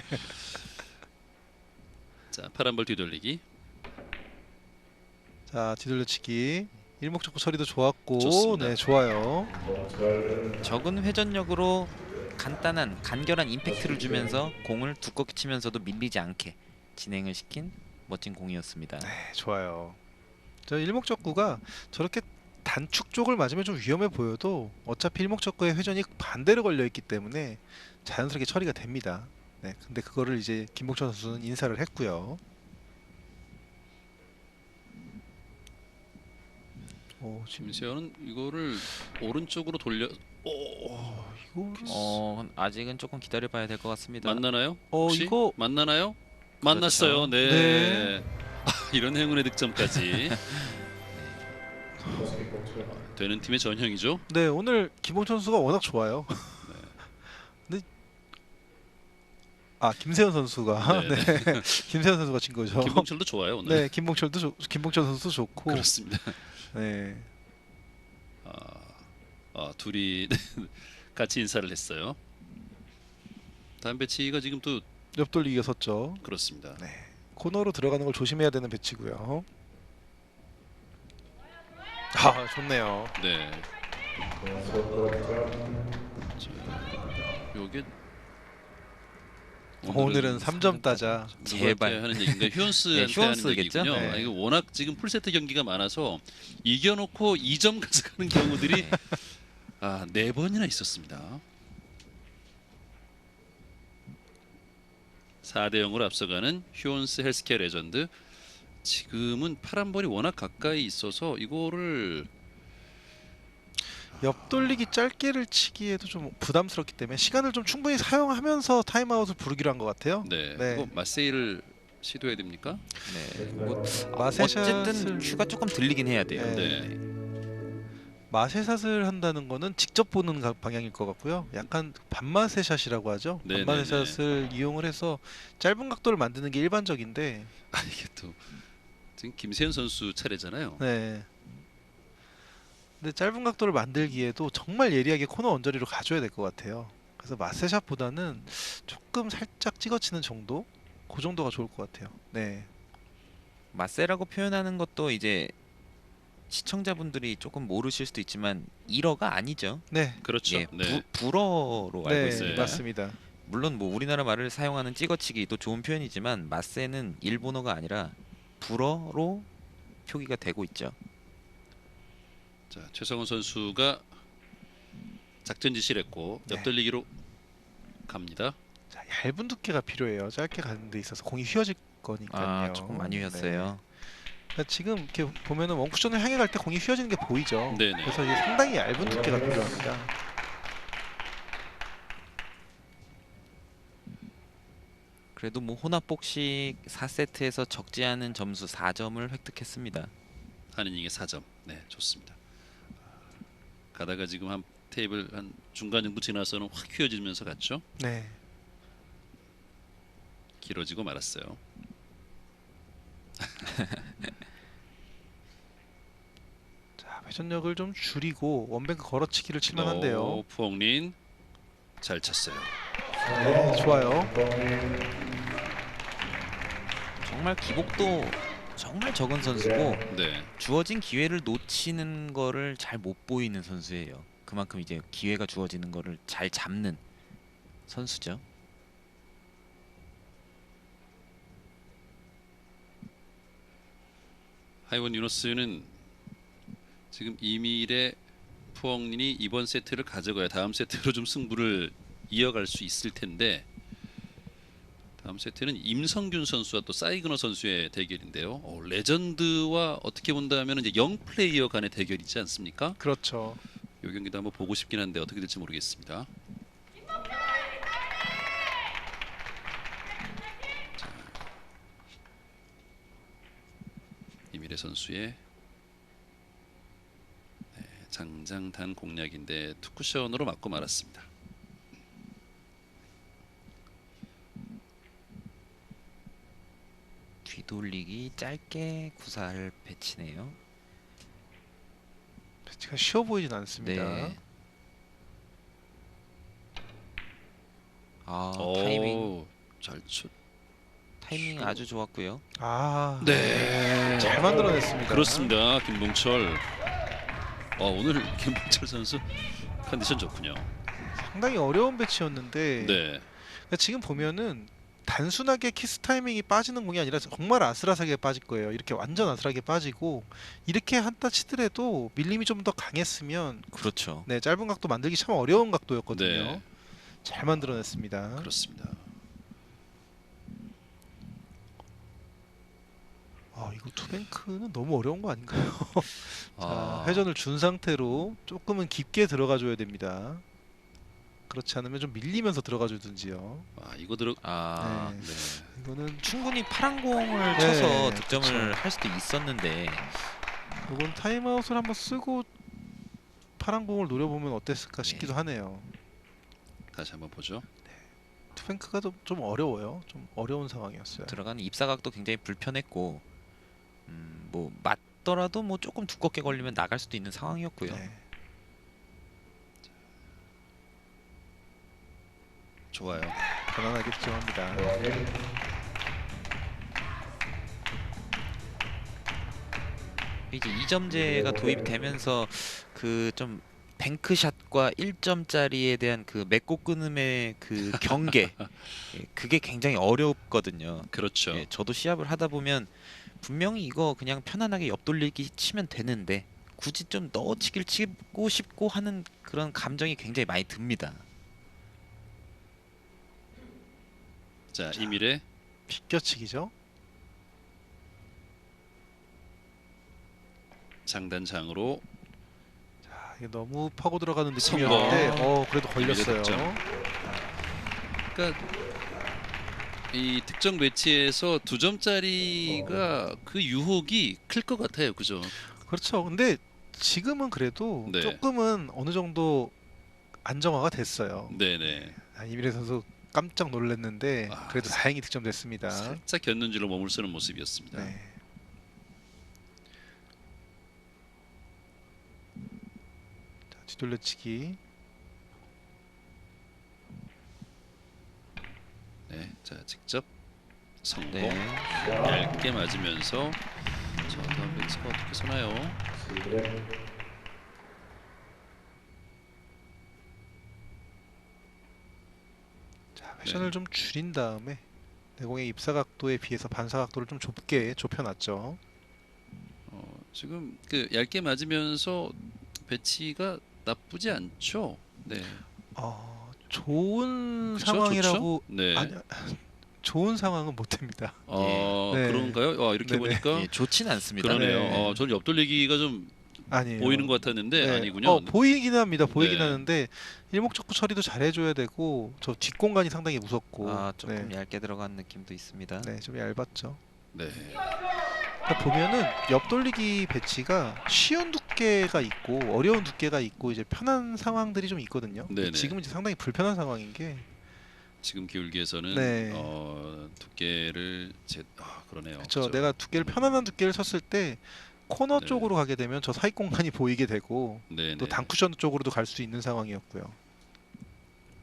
자, 파란볼 뒤돌리기. 자, 뒤돌려치기 일목적구 처리도 좋았고 좋습니다. 네, 좋아요. 적은 회전력으로 간결한 임팩트를 주면서 공을 두껍게 치면서도 밀리지 않게 진행을 시킨 멋진 공이었습니다. 네, 좋아요. 저 일목적구가 저렇게 단축 쪽을 맞으면 좀 위험해 보여도 어차피 일목적구의 회전이 반대로 걸려 있기 때문에 자연스럽게 처리가 됩니다. 네, 근데 그거를 이제 김봉철 선수는 인사를 했고요. 지금 김세현은 이거를 오른쪽으로 돌려. 이거 아직은 조금 기다려봐야 될 것 같습니다. 만나나요? 혹시? 이거 만나나요? 만났어요. 네. 네. 이런 행운의 득점까지 되는 팀의 전형이죠. 네, 오늘 김봉철 선수가 워낙 좋아요. 근데 아 김세현 선수가 네, 네. 김세현 선수가 진 거죠. 김봉철도 좋아요 오늘. 네, 김봉철 선수 좋고. 그렇습니다. 네. 둘이 같이 인사를 했어요. 다음 배치가 지금 또 옆돌리기가 섰죠. 그렇습니다. 네. 코너로 들어가는 걸 조심해야 되는 배치고요. 아, 좋네요. 네. 요게 오늘은 3점 따자. 제발. 하는 얘기인가? 휴원스한테 네, 휴원스겠죠? 하는 얘기군요. 네. 아, 이거 워낙 지금 풀세트 경기가 많아서 이겨놓고 2점 가져가는 경우들이 4번이나 있었습니다. 4대 0으로 앞서가는 휴원스 헬스케어 레전드. 지금은 파란볼이 워낙 가까이 있어서 이거를 옆돌리기 짧게를 치기에도 좀 부담스럽기 때문에 시간을 좀 충분히 사용하면서 타임아웃을 부르기로 한 것 같아요. 네. 네. 이거 마세이를 시도해야 됩니까? 네. 뭐 마세샷을 어쨌든 큐가 조금 들리긴 해야 돼요. 네. 네. 마세샷을 한다는 거는 직접 보는 방향일 것 같고요. 약간 반마세샷이라고 하죠. 네, 반마세샷을 이용을 해서 짧은 각도를 만드는 게 일반적인데, 이게 또 지금 김세현 선수 차례잖아요. 네. 근데 짧은 각도를 만들기에도 정말 예리하게 코너 언저리로 가줘야 될 것 같아요. 그래서 마세샷보다는 조금 살짝 찍어치는 정도, 그 정도가 좋을 것 같아요. 네. 마세라고 표현하는 것도 이제 시청자분들이 조금 모르실 수도 있지만 일어가 아니죠. 네. 그렇죠. 예, 네. 불어로 알고 네, 있습니다. 맞습니다. 물론 뭐 우리나라 말을 사용하는 찍어치기도 좋은 표현이지만 마세는 일본어가 아니라 불어로 표기가 되고 있죠. 자, 최성훈 선수가 작전 지시를 했고 네. 옆돌리기로 갑니다. 자, 얇은 두께가 필요해요. 짧게 가는 데 있어서 공이 휘어질 거니까요. 조금 많이 네. 휘었어요. 그러니까 지금 이렇게 보면은 원쿠션을 향해 갈 때 공이 휘어지는 게 보이죠. 네네. 그래서 이게 상당히 얇은 두께가 필요합니다. 그래도 뭐 혼합복식 4세트에서 적지 않은 점수 4점을 획득했습니다. 한 이닝에 4점. 네, 좋습니다. 가다가 지금 한 테이블 한 중간 정도 지나서는 확 휘어지면서 갔죠. 네. 길어지고 말았어요. 자, 회전력을 좀 줄이고 원뱅크 걸어치기를 칠만한데요. 푸엉린 잘 쳤어요. 네, 좋아요. 정말 기복도 정말 적은 선수고 네. 주어진 기회를 놓치는 거를 잘 못 보이는 선수예요. 그만큼 이제 기회가 주어지는 거를 잘 잡는 선수죠. 하이원 유노스는 지금 이밀의 푸엉린이 이번 세트를 가져가야 다음 세트로 좀 승부를 이어갈 수 있을 텐데 다음 세트는 임성균 선수와 또 사이그너 선수의 대결인데요. 레전드와 어떻게 본다면 이제 영 플레이어 간의 대결이지 않습니까? 그렇죠. 이 경기도 한번 보고 싶긴 한데 어떻게 될지 모르겠습니다. 자, 이밀의 선수의 장장단 공략인데 투쿠션으로 맞고 말았습니다. 뒤돌리기 짧게 구사할 배치네요. 배치가 쉬워 보이진 않습니다. 네. 아, 오, 잘 쳤. 타이밍 아주 좋았고요. 아, 네. 잘 만들어냈습니다. 그렇습니다. 김봉철. 오늘 김봉철 선수 컨디션 좋군요. 상당히 어려운 배치였는데 네. 그러니까 지금 보면은 단순하게 키스 타이밍이 빠지는 공이 아니라 정말 아슬아슬하게 빠질 거예요. 이렇게 완전 아슬하게 빠지고 이렇게 한타 치더라도 밀림이 좀 더 강했으면 그렇죠. 네, 짧은 각도 만들기 참 어려운 각도였거든요. 네. 잘 만들어냈습니다. 그렇습니다. 이거 투뱅크는 너무 어려운 거 아닌가요? 자, 아, 회전을 준 상태로 조금은 깊게 들어가 줘야 됩니다. 그렇지 않으면 좀 밀리면서 들어가 주든지요. 이거 들어. 아, 네. 네. 이거는 충분히 파란 공을 네, 쳐서 득점을 그쵸. 할 수도 있었는데 이건 타임아웃을 한번 쓰고 파란 공을 노려보면 어땠을까 싶기도 네. 하네요. 다시 한번 보죠. 스리뱅크가 좀 어려워요. 좀 어려운 상황이었어요. 들어가는 입사각도 굉장히 불편했고 뭐 맞더라도 뭐 조금 두껍게 걸리면 나갈 수도 있는 상황이었고요. 네. 좋아요. 편안하게 득점합니다. 이제 2점제가 도입되면서 그 좀 뱅크샷과 1점짜리에 대한 그 맺고 끊음의 그 경계 예, 그게 굉장히 어렵거든요. 그렇죠. 예, 저도 시합을 하다 보면 분명히 이거 그냥 편안하게 옆돌리기 치면 되는데 굳이 좀 넣어치기를 치고 싶고 하는 그런 감정이 굉장히 많이 듭니다. 자, 이밀의 비껴치기죠. 장단장으로 자, 이게 너무 파고 들어가는 성공. 느낌이었는데 그래도 이밀의 걸렸어요. 득점. 그러니까 이 특정 매치에서 2점짜리가 그 유혹이 클 것 같아요. 그죠? 그렇죠. 근데 지금은 그래도 네. 조금은 어느 정도 안정화가 됐어요. 네네. 이미래 선수 깜짝 놀랐는데 아, 그래도 다행히 득점됐습니다. 살짝 곁눈질로 몸을 쓰는 모습이었습니다. 네. 자, 뒤돌려치기. 네, 자 직접 성공. 네. 얇게 맞으면서 자 다음 뱅스가 어떻게 서나요? 자, 회전을 네. 좀 줄인 다음에 내공의 입사 각도에 비해서 반사 각도를 좀 좁게 좁혀놨죠. 지금 그 얇게 맞으면서 배치가 나쁘지 않죠? 네. 좋은 그쵸? 상황이라고 좋죠? 네. 아니 좋은 상황은 못 됩니다. 네. 그런가요? 이렇게 네네. 보니까 예, 좋진 않습니다. 그러네요. 네. 저는 옆돌리기가 좀 아니에요. 보이는 것 같았는데 네. 아니군요. 보이긴 합니다. 보이긴 네. 하는데 일목적구 처리도 잘해줘야 되고 저 뒷공간이 상당히 무섭고 조금 네. 얇게 들어간 느낌도 있습니다. 네, 좀 얇았죠. 네. 그러니까 보면은 옆돌리기 배치가 쉬운 두께가 있고 어려운 두께가 있고 이제 편한 상황들이 좀 있거든요. 네네. 지금은 이제 상당히 불편한 상황인 게 지금 기울기에서는 네. 두께를 그러네요. 그렇죠. 그죠? 내가 두께를 편안한 두께를 쳤을 때 코너 네. 쪽으로 가게 되면 저 사이 공간이 보이게 되고 네네. 또 단쿠션 쪽으로도 갈 수 있는 상황이었고요.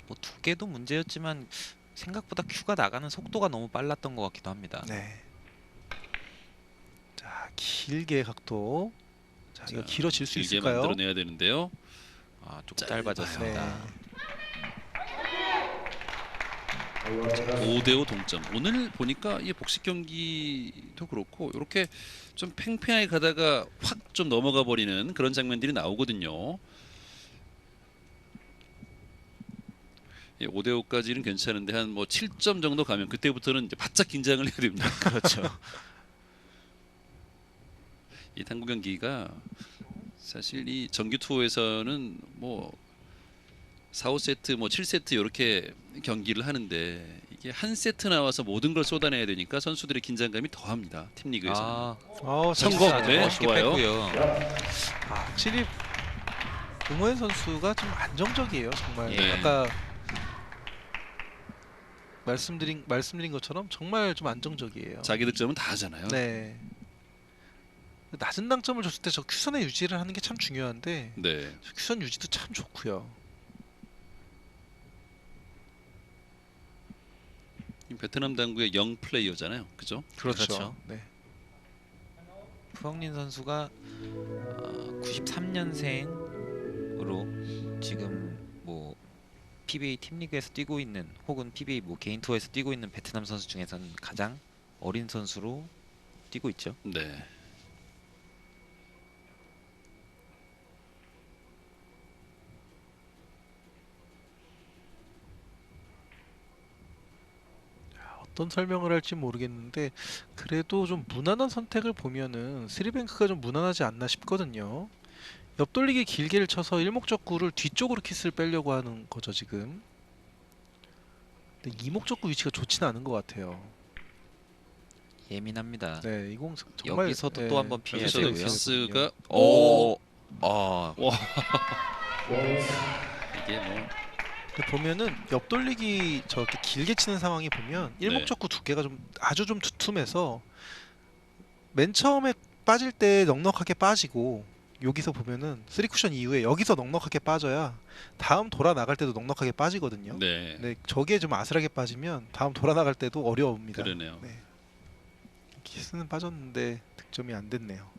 뭐 두께도 문제였지만 생각보다 큐가 나가는 속도가 너무 빨랐던 것 같기도 합니다. 네. 자, 길게 각도. 자, 이거 길어질 수 길게 있을까요? 만들어내야 되는데요. 조금 짧아요. 짧아졌습니다. 네. 5대5 동점. 오늘 보니까 이 복식 경기도 그렇고 이렇게 좀 팽팽하게 가다가 확 좀 넘어가 버리는 그런 장면들이 나오거든요. 5대5까지는 괜찮은데 한 뭐 7점 정도 가면 그때부터는 이제 바짝 긴장을 해야 됩니다. 그렇죠. 이 당구 경기가 사실 이 정규 투어에서는 뭐 4, 5세트, 뭐 7세트 이렇게 경기를 하는데 이게 한 세트 나와서 모든 걸 쏟아내야 되니까 선수들의 긴장감이 더합니다. 팀 리그에서는. 성공! 아주 네, 멋있게 좋아요. 뺐고요. 확실히 응호연 선수가 좀 안정적이에요. 정말 예. 아까 말씀드린 것처럼 정말 좀 안정적이에요. 자기 득점은 다 하잖아요. 네. 낮은 당점을 줬을 때 저 큐선의 유지를 하는 게 참 중요한데 네. 저 큐선 유지도 참 좋고요. 이 베트남 당구의 영 플레이어잖아요. 그죠? 그렇죠. 네. 푸엉린 선수가 93년생으로 지금 뭐 PBA 팀리그에서 뛰고 있는 혹은 PBA 뭐 개인 투어에서 뛰고 있는 베트남 선수 중에서는 가장 어린 선수로 뛰고 있죠. 네. 어떤 설명을 할지 모르겠는데 그래도 좀 무난한 선택을 보면은 스리뱅크가 좀 무난하지 않나 싶거든요. 옆돌리기 길게를 쳐서 일목적구를 뒤쪽으로 키스를 빼려고 하는 거죠 지금. 근데 이목적구 위치가 좋지는 않은 것 같아요. 예민합니다. 네, 이공 정말 여기서도 또 한번 피해야 여기서 되고요. 키스가 오, 이게 뭐 보면은 옆돌리기 저렇게 길게 치는 상황이 보면 일목적구 두께가 좀 아주 좀 두툼해서 맨 처음에 빠질 때 넉넉하게 빠지고 여기서 보면은 3쿠션 이후에 여기서 넉넉하게 빠져야 다음 돌아 나갈 때도 넉넉하게 빠지거든요. 네. 네, 저게 좀 아슬하게 빠지면 다음 돌아 나갈 때도 어려웁니다. 그러네요. 네. 키스는 빠졌는데 득점이 안 됐네요.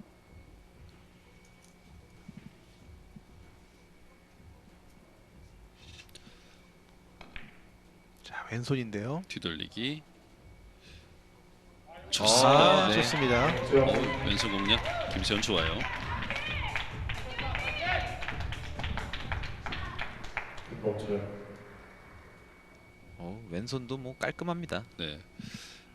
자, 왼손인데요. 뒤돌리기. 아, 좋습니다. 네. 좋습니다. 왼손 공략 김세현 좋아요. 김봉철 왼손도 뭐 깔끔합니다. 네.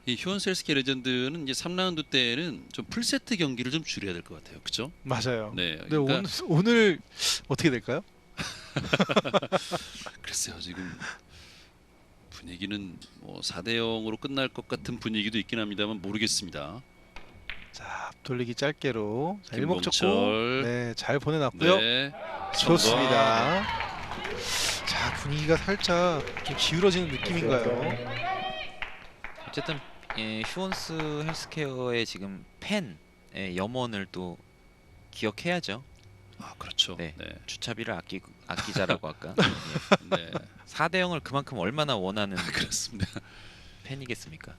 이 휴원셀스키 레전드는 이제 3라운드 때는 좀 풀세트 경기를 좀 줄여야 될 것 같아요. 그렇죠? 맞아요. 네. 근데 그러니까 오늘 어떻게 될까요? 글쎄요. 지금 분위기는 뭐 4대 0으로 끝날 것 같은 분위기도 있긴 합니다만 모르겠습니다. 자, 앞돌리기 짧게로 자, 일목적구 김봉철. 네, 잘 보내놨고요. 네. 좋습니다. 자, 분위기가 살짝 좀 기울어지는 느낌인가요? 어쨌든 휴원스 헬스케어의 지금 팬의 염원을 또 기억해야죠. 아, 그렇죠. 네. 네. 주차비를 아끼자라고 아까 네. 4대 0을 그만큼 얼마나 원하는 그렇습니다. 팬이겠습니까?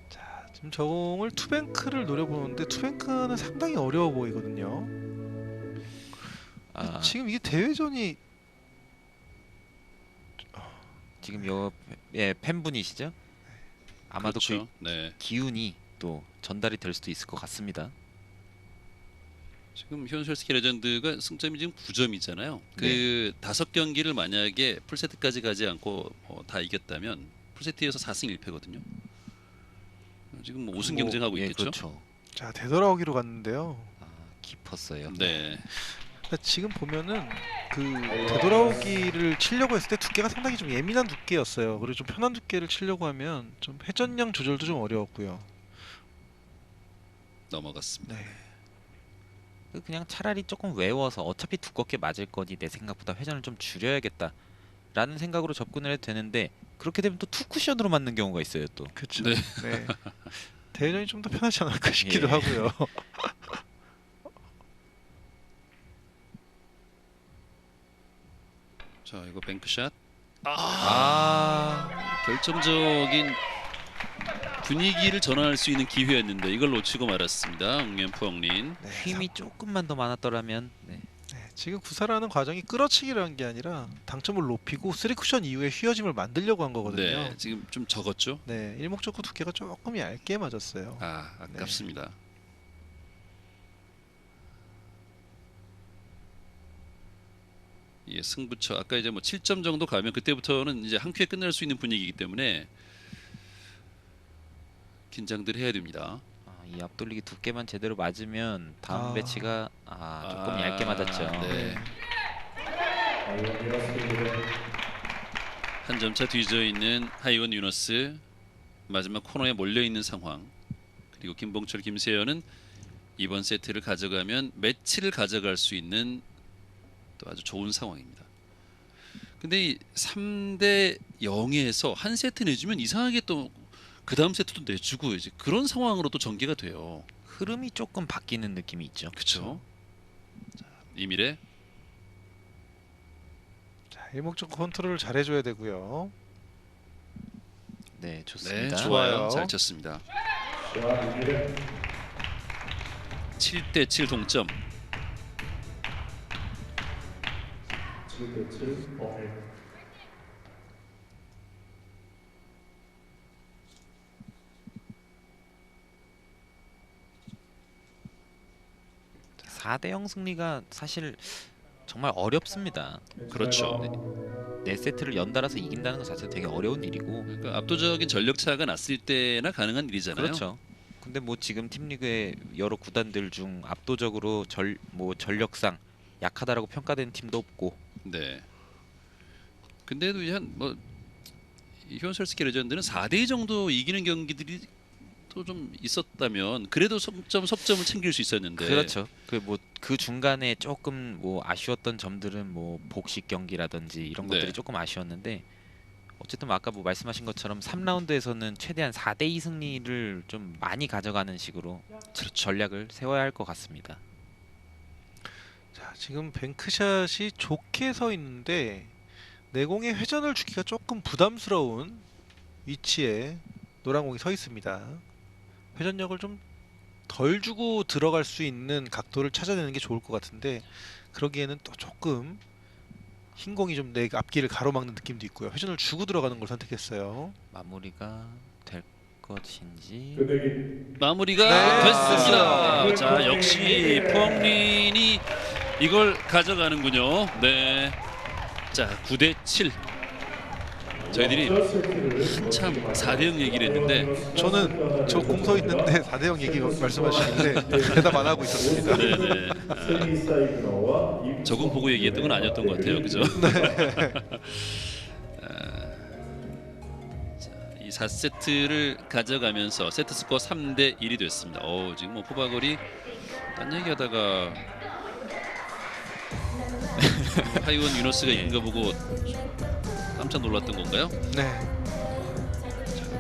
자, 지금 저공을 투뱅크를 노려보는데 투뱅크는 상당히 어려워 보이거든요. 아, 지금 이게 대회전이 지금 팬분이시죠? 아마도 그렇죠. 그 네. 기운이 또 전달이 될 수도 있을 것 같습니다. 지금 휴원셀스키 레전드가 승점이 지금 9점이잖아요. 네. 그 5경기를 만약에 풀세트까지 가지 않고 다 이겼다면 풀세트에서 4승 1패거든요. 지금 뭐 우승 경쟁하고 예, 있겠죠. 그렇죠. 자, 되돌아오기로 갔는데요. 아, 깊었어요. 네. 지금 보면은 그 되돌아오기를 치려고 했을 때 두께가 상당히 좀 예민한 두께였어요. 그리고 좀 편한 두께를 치려고 하면 좀 회전량 조절도 좀 어려웠고요. 넘어갔습니다. 네. 그냥 차라리 조금 외워서 어차피 두껍게 맞을 거니 내 생각보다 회전을 좀 줄여야겠다라는 생각으로 접근을 해도 되는데 그렇게 되면 또 투 쿠션으로 맞는 경우가 있어요 또. 그렇죠. 네. 네. 대회전이 좀 더 편하지 않을까 싶기도 예. 하고요. 자, 이거 뱅크샷. 아, 결정적인 분위기를 전환할 수 있는 기회였는데 이걸 놓치고 말았습니다. 응연 푸엉린. 네, 힘이 조금만 더 많았더라면 네. 네, 지금 구사라는 과정이 끌어치기라는 게 아니라 당점을 높이고 3쿠션 이후에 휘어짐을 만들려고 한 거거든요. 네, 지금 좀 적었죠. 네, 일목적구 두께가 조금 얇게 맞았어요. 아, 아깝습니다. 예, 승부처 아까 이제 뭐 7점 정도 가면 그때부터는 이제 한 큐에 끝날 수 있는 분위기이기 때문에 긴장들 해야 됩니다. 이 앞돌리기 두께만 제대로 맞으면 다음 아. 배치가 조금 얇게 맞았죠. 네. 아이언 미러스키드 한 점차 뒤져 있는 하이원 유너스 마지막 코너에 몰려 있는 상황. 그리고 김봉철, 김세현은 이번 세트를 가져가면 매치를 가져갈 수 있는 또 아주 좋은 상황입니다. 근데 이 3대 0에서 한 세트 내주면 이상하게 또 그 다음 세트도 내주고 이제 그런 상황으로 또 전개가 돼요. 흐름이 조금 바뀌는 느낌이 있죠. 그렇죠. 자, 이미래. 자, 일목적구 컨트롤을 잘해줘야 되고요. 네, 네, 좋습니다. 좋아요. 좋아요. 잘 쳤습니다. 자 이기래 7대 7 동점. 7대 7 어필 사 대 0 승리가 사실 정말 어렵습니다. 그렇죠. 네 세트를 연달아서 이긴다는 것 자체가 되게 어려운 일이고. 그러니까 압도적인 전력 차가 났을 때나 가능한 일이잖아요. 그렇죠. 근데 뭐 지금 팀리그의 여러 구단들 중 압도적으로 전력상 약하다라고 평가된 팀도 없고. 네. 근데도 한뭐 휴원셀스키 레전드는 4대2 정도 이기는 경기들이 또 좀 있었다면 그래도 석점을 챙길 수 있었는데. 그렇죠. 그 중간에 조금 뭐 아쉬웠던 점들은 뭐 복식 경기라든지 이런 네. 것들이 조금 아쉬웠는데 어쨌든 뭐 아까 뭐 말씀하신 것처럼 3라운드에서는 최대한 4대2 승리를 좀 많이 가져가는 식으로 전략을 세워야 할 것 같습니다. 자, 지금 뱅크샷이 좋게 서 있는데 내공에 회전을 주기가 조금 부담스러운 위치에 노란 공이 서 있습니다. 회전력을 좀 덜 주고 들어갈 수 있는 각도를 찾아내는 게 좋을 것 같은데 그러기에는 또 조금 흰 공이 좀 내 앞길을 가로막는 느낌도 있고요. 회전을 주고 들어가는 걸 선택했어요. 마무리가 될 것인지. 끝내기. 마무리가 네. 됐습니다. 네. 자, 역시 푸엉린이 이걸 가져가는군요. 네. 자, 9대 7. 저희들이 한참 4대 0 얘기를 했는데 저는 저 공 서 있는데 4대 0 얘기 말씀하시는데 대답 안 하고 있었습니다. 네네. 세미 사이그너와 저건 보고 얘기했던 건 아니었던 것 같아요. 그죠? 자, 이 4세트를 가져가면서 세트 스코어 3대 1이 됐습니다. 지금 뭐 포바걸이 딴 얘기하다가 하이원 유너스가 이긴 거 보고 깜짝 놀랐던 건가요? 네.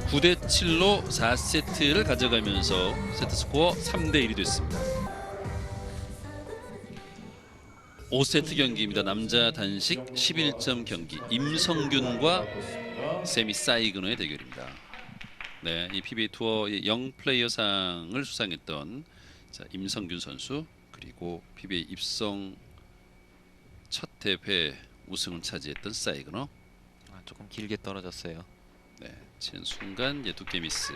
9대 7로 4세트를 가져가면서 세트 스코어 3대 1이 됐습니다. 5세트 경기입니다. 남자 단식 11점 경기 임성균과 세미 사이그너의 대결입니다. 네, 이 PBA 투어의 영 플레이어상을 수상했던 임성균 선수 그리고 PBA 입성 첫 대회 우승을 차지했던 사이그너. 조금 길게 떨어졌어요. 네, 치는 순간 두께 미스.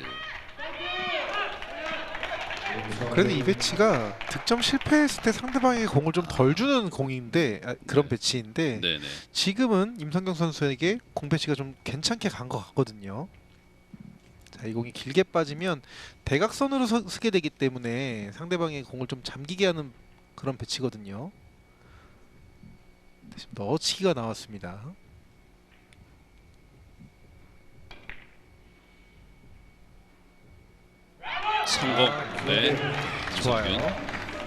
그래도 이 배치가 득점 실패했을 때 상대방에게 공을 좀 덜 주는 공인데 그런 배치인데 네네. 지금은 임성경 선수에게 공 배치가 좀 괜찮게 간 것 같거든요. 자, 이 공이 길게 빠지면 대각선으로 쓰게 되기 때문에 상대방의 공을 좀 잠기게 하는 그런 배치거든요. 대신 넣어치기가 나왔습니다. 성공. 네. 좋아요.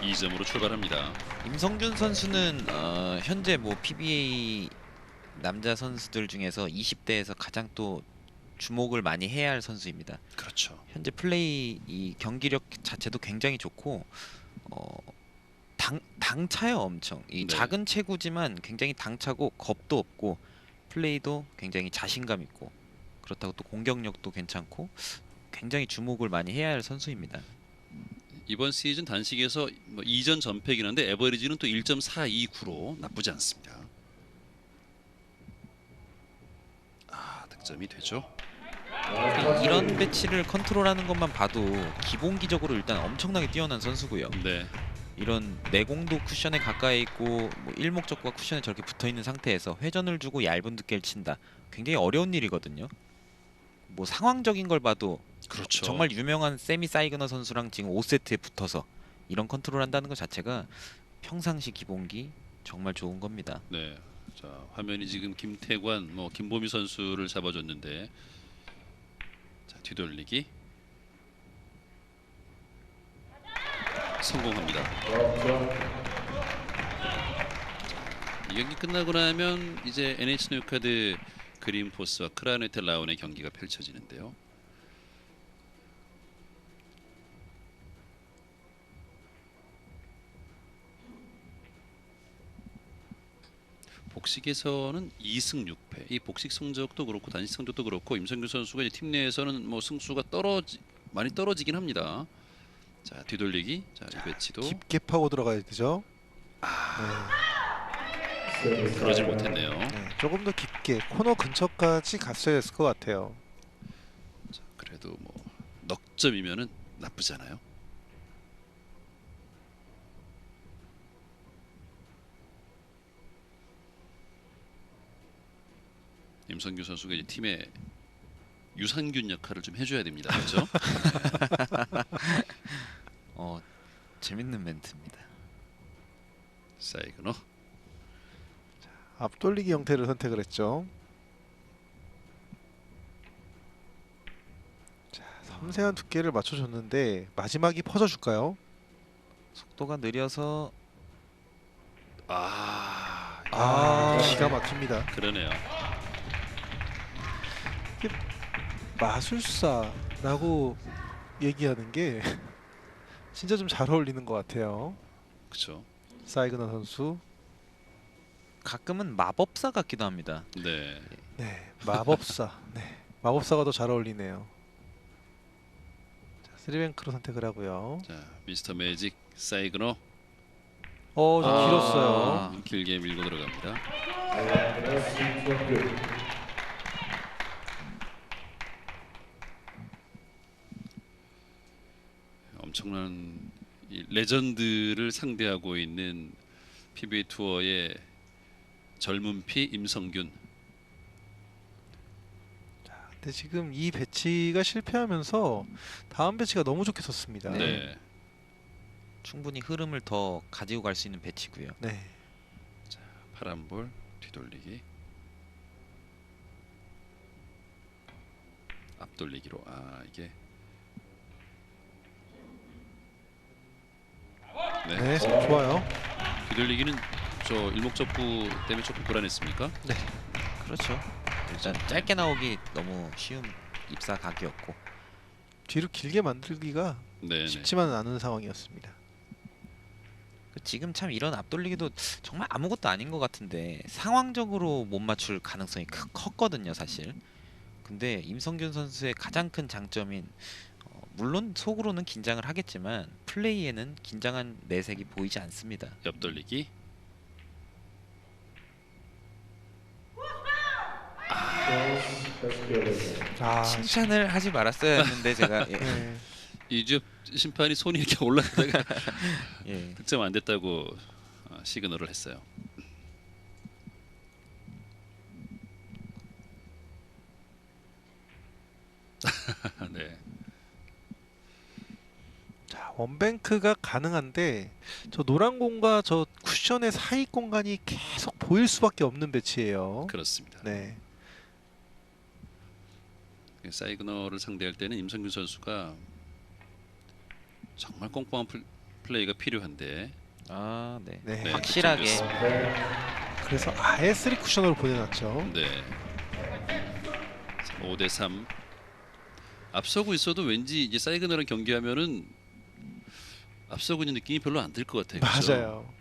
2점으로 출발합니다. 임성균 선수는 현재 뭐 PBA 남자 선수들 중에서 20대에서 가장 또 주목을 많이 해야 할 선수입니다. 그렇죠. 현재 플레이 이 경기력 자체도 굉장히 좋고 당차요 엄청. 이 네. 작은 체구지만 굉장히 당차고 겁도 없고 플레이도 굉장히 자신감 있고 그렇다고 또 공격력도 괜찮고 굉장히 주목을 많이 해야 할 선수입니다. 이번 시즌 단식에서 2전 전패긴 한데 에버리지는 또 1.429로 나쁘지 않습니다. 득점이 되죠. 이런 배치를 컨트롤하는 것만 봐도 기본기적으로 일단 엄청나게 뛰어난 선수고요. 네. 이런 내공도 쿠션에 가까이 있고 뭐 일목적과 쿠션에 저렇게 붙어 있는 상태에서 회전을 주고 얇은 두께를 친다. 굉장히 어려운 일이거든요. 뭐 상황적인 걸 봐도 그렇죠. 정말 유명한 세미 사이그너 선수랑 지금 5세트에 붙어서 이런 컨트롤 한다는 것 자체가 평상시 기본기 정말 좋은 겁니다. 네. 자, 화면이 지금 김태관, 김보미 선수를 잡아줬는데, 자, 뒤돌리기 성공합니다. 이 경기 끝나고 나면 이제 NH 뉴카드 그린포스와 크라네텔 라운의 경기가 펼쳐지는데요. 복식에서는 2승 6패. 이 복식 성적도 그렇고 단식 성적도 그렇고 임성규 선수가 이제 팀 내에서는 승수가 많이 떨어지긴 합니다. 자, 뒤돌리기. 자, 이 배치도 깊게 파고 들어가야 되죠. 그러질 못했네요. 네, 조금 더 깊게 코너 근처까지 갔어야 했을 것 같아요. 자, 그래도 넉 점이면은 나쁘지 않아요. 임성규 선수가 이제 팀의 유산균 역할을 좀 해줘야 됩니다. 그렇죠? 재밌는 멘트입니다. 사이그너. 앞돌리기 형태를 선택을 했죠. 자, 섬세한 두께를 맞춰줬는데 마지막이 퍼져줄까요? 속도가 느려서 기가 막힙니다. 그러네요. 마술사라고 얘기하는 게 진짜 좀 잘 어울리는 것 같아요. 그렇죠. 사이그너 선수. 가끔은 마법사 같기도 합니다. 네. 네, 마법사. 네, 마법사가 더 잘 어울리네요. 자, 쓰리뱅크로 선택을 하고요. 자, 미스터 매직 사이그너. 좀 길었어요. 길게 밀고 들어갑니다. 엄청난 이 레전드를 상대하고 있는 PBA 투어의 젊은 피 임성균. 근데 지금 이 배치가 실패하면서 다음 배치가 너무 좋게 섰습니다. 네. 충분히 흐름을 더 가지고 갈 수 있는 배치고요. 네. 파란 볼 뒤돌리기. 앞돌리기로. 이게 네, 좋아요. 뒤돌리기는 저 일목적구 때문에 조금 불안했습니까? 그렇죠. 일단 짧게 나오기 너무 쉬운 입사 각이었고 뒤로 길게 만들기가 네. 쉽지만은 않은 상황이었습니다. 지금 참 이런 앞돌리기도 정말 아무것도 아닌 것 같은데 상황적으로 못 맞출 가능성이 컸거든요, 사실. 근데 임성균 선수의 가장 큰 장점인 물론 속으로는 긴장을 하겠지만 플레이에는 긴장한 내색이 보이지 않습니다. 옆돌리기. 칭찬을 하지 말았어야 했는데 제가 네. 이주엽 심판이 손이 이렇게 올라가다가 예. 득점 안 됐다고 시그널을 했어요. 네. 자, 원뱅크가 가능한데 저 노란 공과 저 쿠션의 사이 공간이 계속 보일 수밖에 없는 배치예요. 그렇습니다. 네. 사이그너를 상대할 때는 임성균 선수가 정말 꼼꼼한 플레이가 필요한데 네. 네. 확실하게 그래서 아예 3 쿠션으로 보내놨죠. 네. 5대3 앞서고 있어도 왠지 이제 사이그너랑 경기하면은 앞서고 있는 느낌이 별로 안 들 것 같아요. 그렇죠? 맞아요.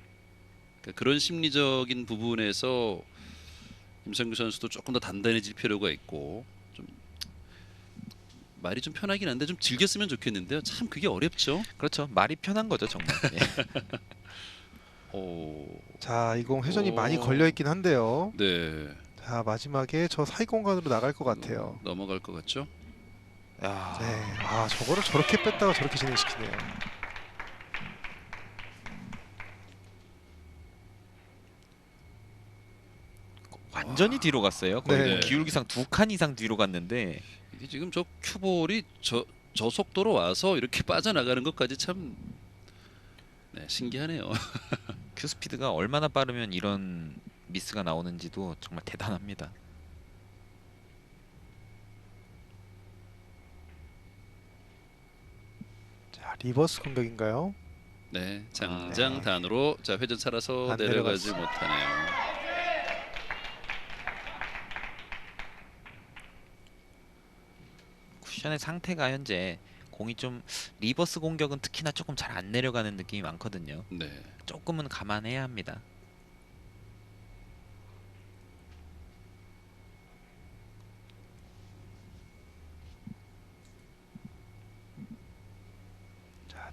그러니까 그런 심리적인 부분에서 임성규 선수도 조금 더 단단해질 필요가 있고 좀 말이 좀 편하긴 한데 좀 즐겼으면 좋겠는데요. 참 그게 어렵죠. 그렇죠. 말이 편한 거죠, 정말. 예. 자, 이 공 회전이 오. 많이 걸려 있긴 한데요. 네. 자, 마지막에 저 사이 공간으로 나갈 것 같아요. 넘어갈 것 같죠? 야, 네. 저거를 저렇게 뺐다가 저렇게 진행시키네요. 완전히 뒤로 갔어요. 거의 네. 뭐 기울기상 2칸 이상 뒤로 갔는데 이게 지금 저 큐볼이 저 속도로 와서 이렇게 빠져나가는 것까지 참 신기하네요. 큐 스피드가 얼마나 빠르면 이런 미스가 나오는지도 정말 대단합니다. 자, 리버스 공격인가요? 네, 장장단으로 자 회전 살아서 안 내려가지 내려갔어. 못하네요. 쿠션의 상태가 현재 공이 좀 리버스 공격은 특히나 조금 잘 안 내려가는 느낌이 많거든요. 네, 조금은 감안해야 합니다. 자,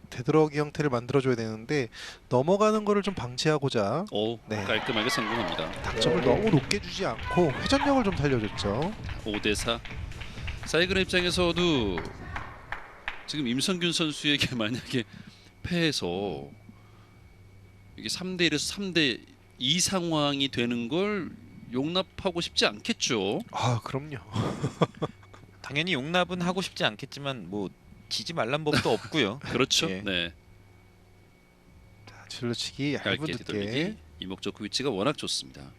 되돌아오기 형태를 만들어줘야 되는데 넘어가는 거를 좀 방지하고자 오 네. 깔끔하게 성공합니다. 닥점을 너무 높게 주지 않고 회전력을 좀 살려줬죠. 5대4. 사이그너 입장에서도 지금 임성균 선수에게 만약에 패해서 이게 3대1에서 3대2 상황이 되는 걸 용납하고 싶지 않겠죠. 그럼요. 당연히 용납은 하고 싶지 않겠지만 뭐 지지 말란 법도 없고요. 그렇죠. 예. 네, 자, 줄로치기 얇은 얇게 두께. 뒤돌리기. 이목적 위치가 워낙 좋습니다.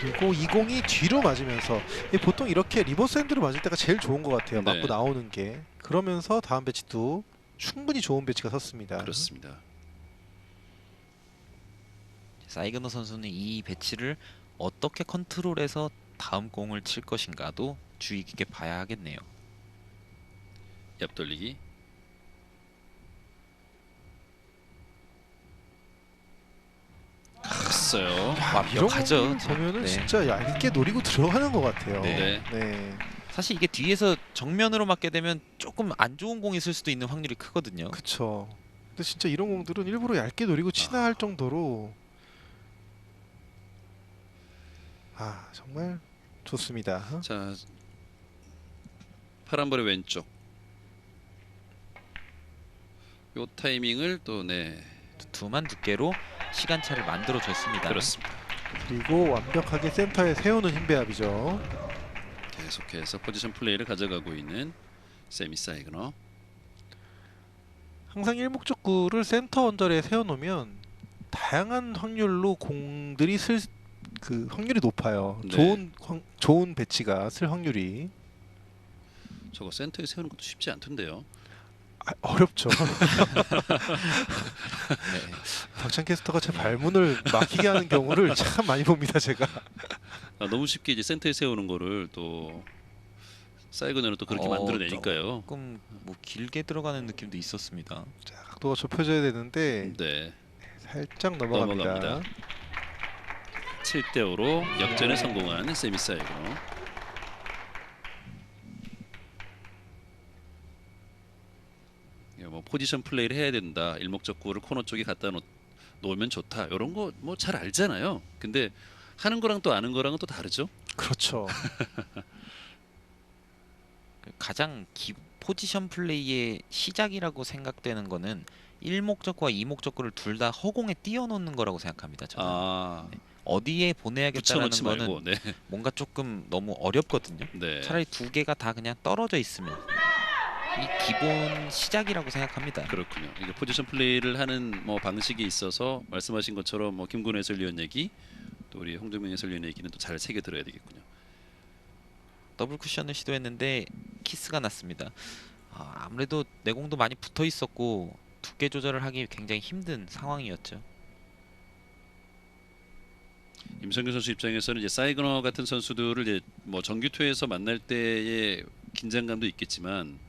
그리고 20이 뒤로 맞으면서 보통 이렇게 리버스 핸드로 맞을 때가 제일 좋은 것 같아요. 네. 맞고 나오는 게. 그러면서 다음 배치도 충분히 좋은 배치가 섰습니다. 그렇습니다. 사이그너 선수는 이 배치를 어떻게 컨트롤해서 다음 공을 칠 것인가도 주의 깊게 봐야 하겠네요. 옆 돌리기. 갔어요. 완벽하죠. 이런 걸 보면은 네. 진짜 얇게 노리고 들어가는 것 같아요. 네. 네. 사실 이게 뒤에서 정면으로 맞게 되면 조금 안 좋은 공이 있을 수도 있는 확률이 크거든요. 그쵸. 근데 진짜 이런 공들은 일부러 얇게 노리고 치나 할 정도로 정말 좋습니다. 자, 파란볼의 왼쪽. 요 타이밍을 또 두만 두께로 시간차를 만들어 줬습니다. 그렇습니다. 그리고 완벽하게 센터에 세우는 힘 배합이죠. 계속해서 포지션 플레이를 가져가고 있는 세미 사이그너. 항상 일목적구를 센터 언저리에 세워놓으면 다양한 확률로 공들이 쓸 그 확률이 높아요. 네. 좋은 배치가 쓸 확률이 저거 센터에 세우는 것도 쉽지 않던데요. 어렵죠. 네. 박찬 캐스터가 제 발문을 막히게 하는 경우를 참 많이 봅니다. 제가. 너무 쉽게 이제 센터에 세우는 거를 또 사이그너는 또 그렇게 만들어내니까요. 조금 뭐 길게 들어가는 느낌도 있었습니다. 자, 각도가 좁혀져야 되는데 네, 살짝 넘어갑니다. 넘어갑니다. 7대5로 역전에 성공한 세미 사이그너. 뭐 포지션 플레이를 해야 된다. 일목적구를 코너 쪽에 갖다 놓으면 좋다. 이런 거 뭐 잘 알잖아요. 근데 하는 거랑 또 아는 거랑은 또 다르죠. 그렇죠. 가장 포지션 플레이의 시작이라고 생각되는 거는 일목적구와 이목적구를 둘 다 허공에 띄워놓는 거라고 생각합니다. 저는. 네. 어디에 보내야겠다는 붙여놓지 거는 말고. 네. 뭔가 조금 너무 어렵거든요. 네. 차라리 두 개가 다 그냥 떨어져 있으면 이 기본 시작이라고 생각합니다. 그렇군요. 이게 포지션 플레이를 하는 뭐 방식이 있어서 말씀하신 것처럼 뭐 김군 해설위원 얘기, 또 우리 홍정명 해설위원 얘기는 또 잘 새겨 들어야 되겠군요. 더블 쿠션을 시도했는데 키스가 났습니다. 아무래도 내공도 많이 붙어 있었고 두께 조절을 하기 굉장히 힘든 상황이었죠. 임성규 선수 입장에서는 이제 사이그너 같은 선수들을 이제 뭐 정규투에서 만날 때의 긴장감도 있겠지만,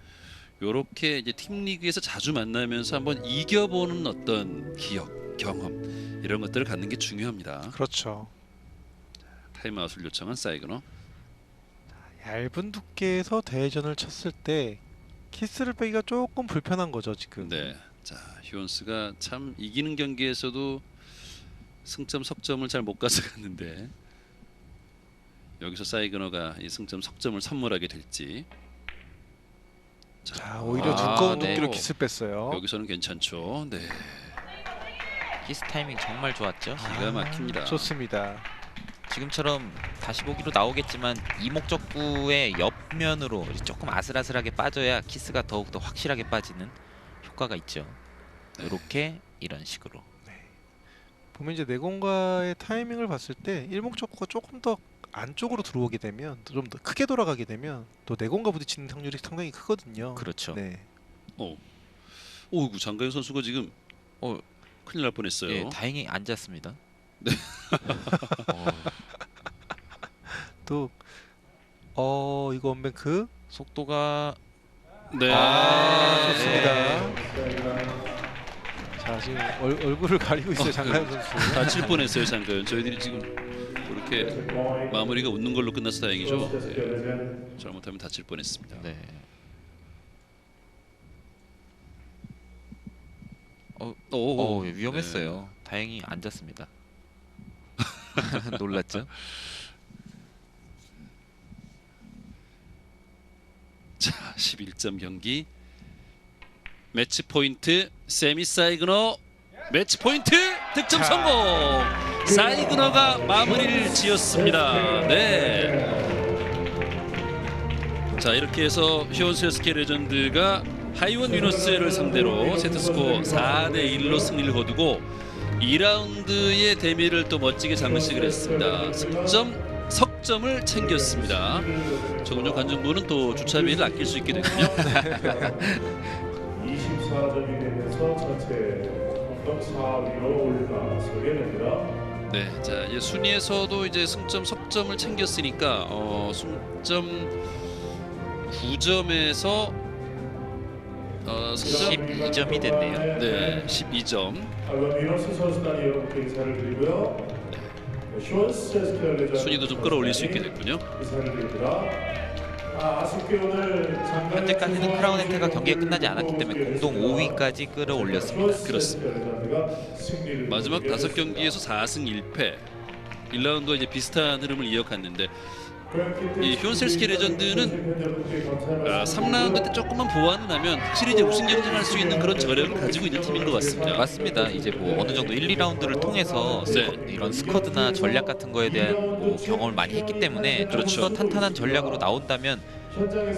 요렇게 이제 팀 리그에서 자주 만나면서 한번 이겨보는 어떤 기억, 경험 이런 것들을 갖는 게 중요합니다. 그렇죠. 타임아웃을 요청한 사이그너. 얇은 두께에서 대회전을 쳤을 때 키스를 빼기가 조금 불편한 거죠 지금. 네. 자, 휴원스가 참 이기는 경기에서도 승점 석점을 잘 못 가져갔는데 여기서 사이그너가 이 승점 석점을 선물하게 될지. 자, 오히려 두꺼운 네. 두께로 키스 뺐어요. 여기서는 괜찮죠. 네. 키스 타이밍 정말 좋았죠. 기가 막힙니다. 좋습니다. 지금처럼 다시 보기로 나오겠지만 이목적구의 옆면으로 조금 아슬아슬하게 빠져야 키스가 더욱더 확실하게 빠지는 효과가 있죠. 이렇게 이런 식으로. 보면 이제 내공과의 타이밍을 봤을 때 일목적구가 조금 더 안쪽으로 들어오게 되면, 좀 더 크게 돌아가게 되면 또 내공과 부딪히는 확률이 상당히 크거든요. 그렇죠. 네. 오이구, 장가연 선수가 지금 큰일 날 뻔했어요. 예, 다행히 안 잤습니다. 네. 또 이거 원뱅크. 속도가 네. 좋습니다. 자, 지금 얼굴을 가리고 있어요 장가연 선수. 다칠 뻔했어요, 장가연. 저희들이 지금 그렇게 마무리가 웃는 걸로 끝나서 다행이죠. 네. 잘못하면 다칠 뻔했습니다. 네. 위험했어요. 다행히 안 잤습니다. 놀랐죠? 자, 11점 경기. 매치 포인트 세미 사이그너. 매치 포인트 득점 성공. 사이그너가 마무리를 지었습니다. 네. 자, 이렇게 해서 휴원스 SK 레전드가 하이원 위너스를 상대로 세트스코어 4대1로 승리를 거두고 2라운드의 대미를 또 멋지게 장식을 했습니다. 승점 석점을 챙겼습니다. 조금전 관중부는 또 주차비를 아낄 수 있게 됐군요. 24점이 되면서 전체 평점 4위로 올라서게 됩니다. 네, 자 이제 순위에서도 이제 승점 석점을 챙겼으니까 승점 9점에서 승점 12점이 됐네요. 네 12점. 알론 위너스 선수단이 여러분께 인사를 드리고요. 쇼스 헬스케어 레전드 순위도 좀 끌어올릴 수 있게 됐군요. 인사를 드립니다. 아쉽게 오늘 현재까지는 크라운 헨테가 경기가 끝나지 않았기 때문에 공동 5위까지 끌어올렸습니다. 그렇습니다. 마지막 5경기에서 4승 1패. 1라운드와 이제 비슷한 흐름을 이어갔는데 이 휴원셀스키 레전드는 3라운드 때 조금만 보완을 하면 확실히 이제 우승 경쟁할 수 있는 그런 저력을 가지고 있는 팀인 것 같습니다. 맞습니다. 이제 뭐 어느 정도 1, 2라운드를 통해서 이런 스쿼드나 전략 같은 거에 대한 뭐 경험을 많이 했기 때문에 조금 그렇죠. 더 탄탄한 전략으로 나온다면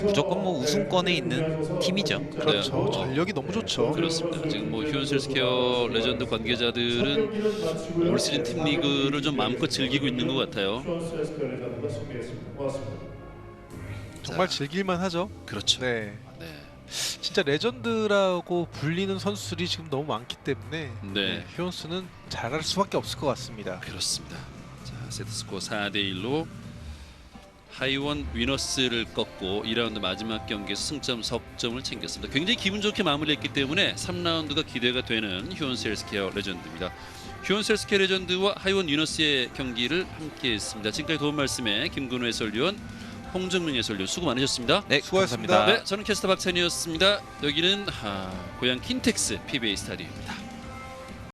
무조건 뭐 우승권에 있는 팀이죠. 그렇죠. 전력이 너무 좋죠. 그렇습니다. 지금 뭐 휴원셀스케어 레전드 관계자들은 올 시즌 팀 리그를 좀 마음껏 즐기고 있는 것 같아요. 쇼스 헬스케어 레전드가 승리했습니다. 고맙습니다. 정말 즐길만 하죠. 그렇죠. 네. 네. 진짜 레전드라고 불리는 선수들이 지금 너무 많기 때문에 네. 휴원스는 잘할 수밖에 없을 것 같습니다. 그렇습니다. 자, 세트스코어 4대1로 하이원 위너스를 꺾고 2라운드 마지막 경기에서 승점 석점을 챙겼습니다. 굉장히 기분 좋게 마무리했기 때문에 3라운드가 기대가 되는 휴원셀스케어 레전드입니다. 휴원셀스케어 레전드와 하이원 위너스의 경기를 함께했습니다. 지금까지 도움 말씀에 김근우 해설위원, 홍정민 해설위원 수고 많으셨습니다. 네, 수고하셨습니다. 감사합니다. 네, 저는 캐스터 박찬희였습니다. 여기는 고향 킨텍스 PBA 스타디움입니다.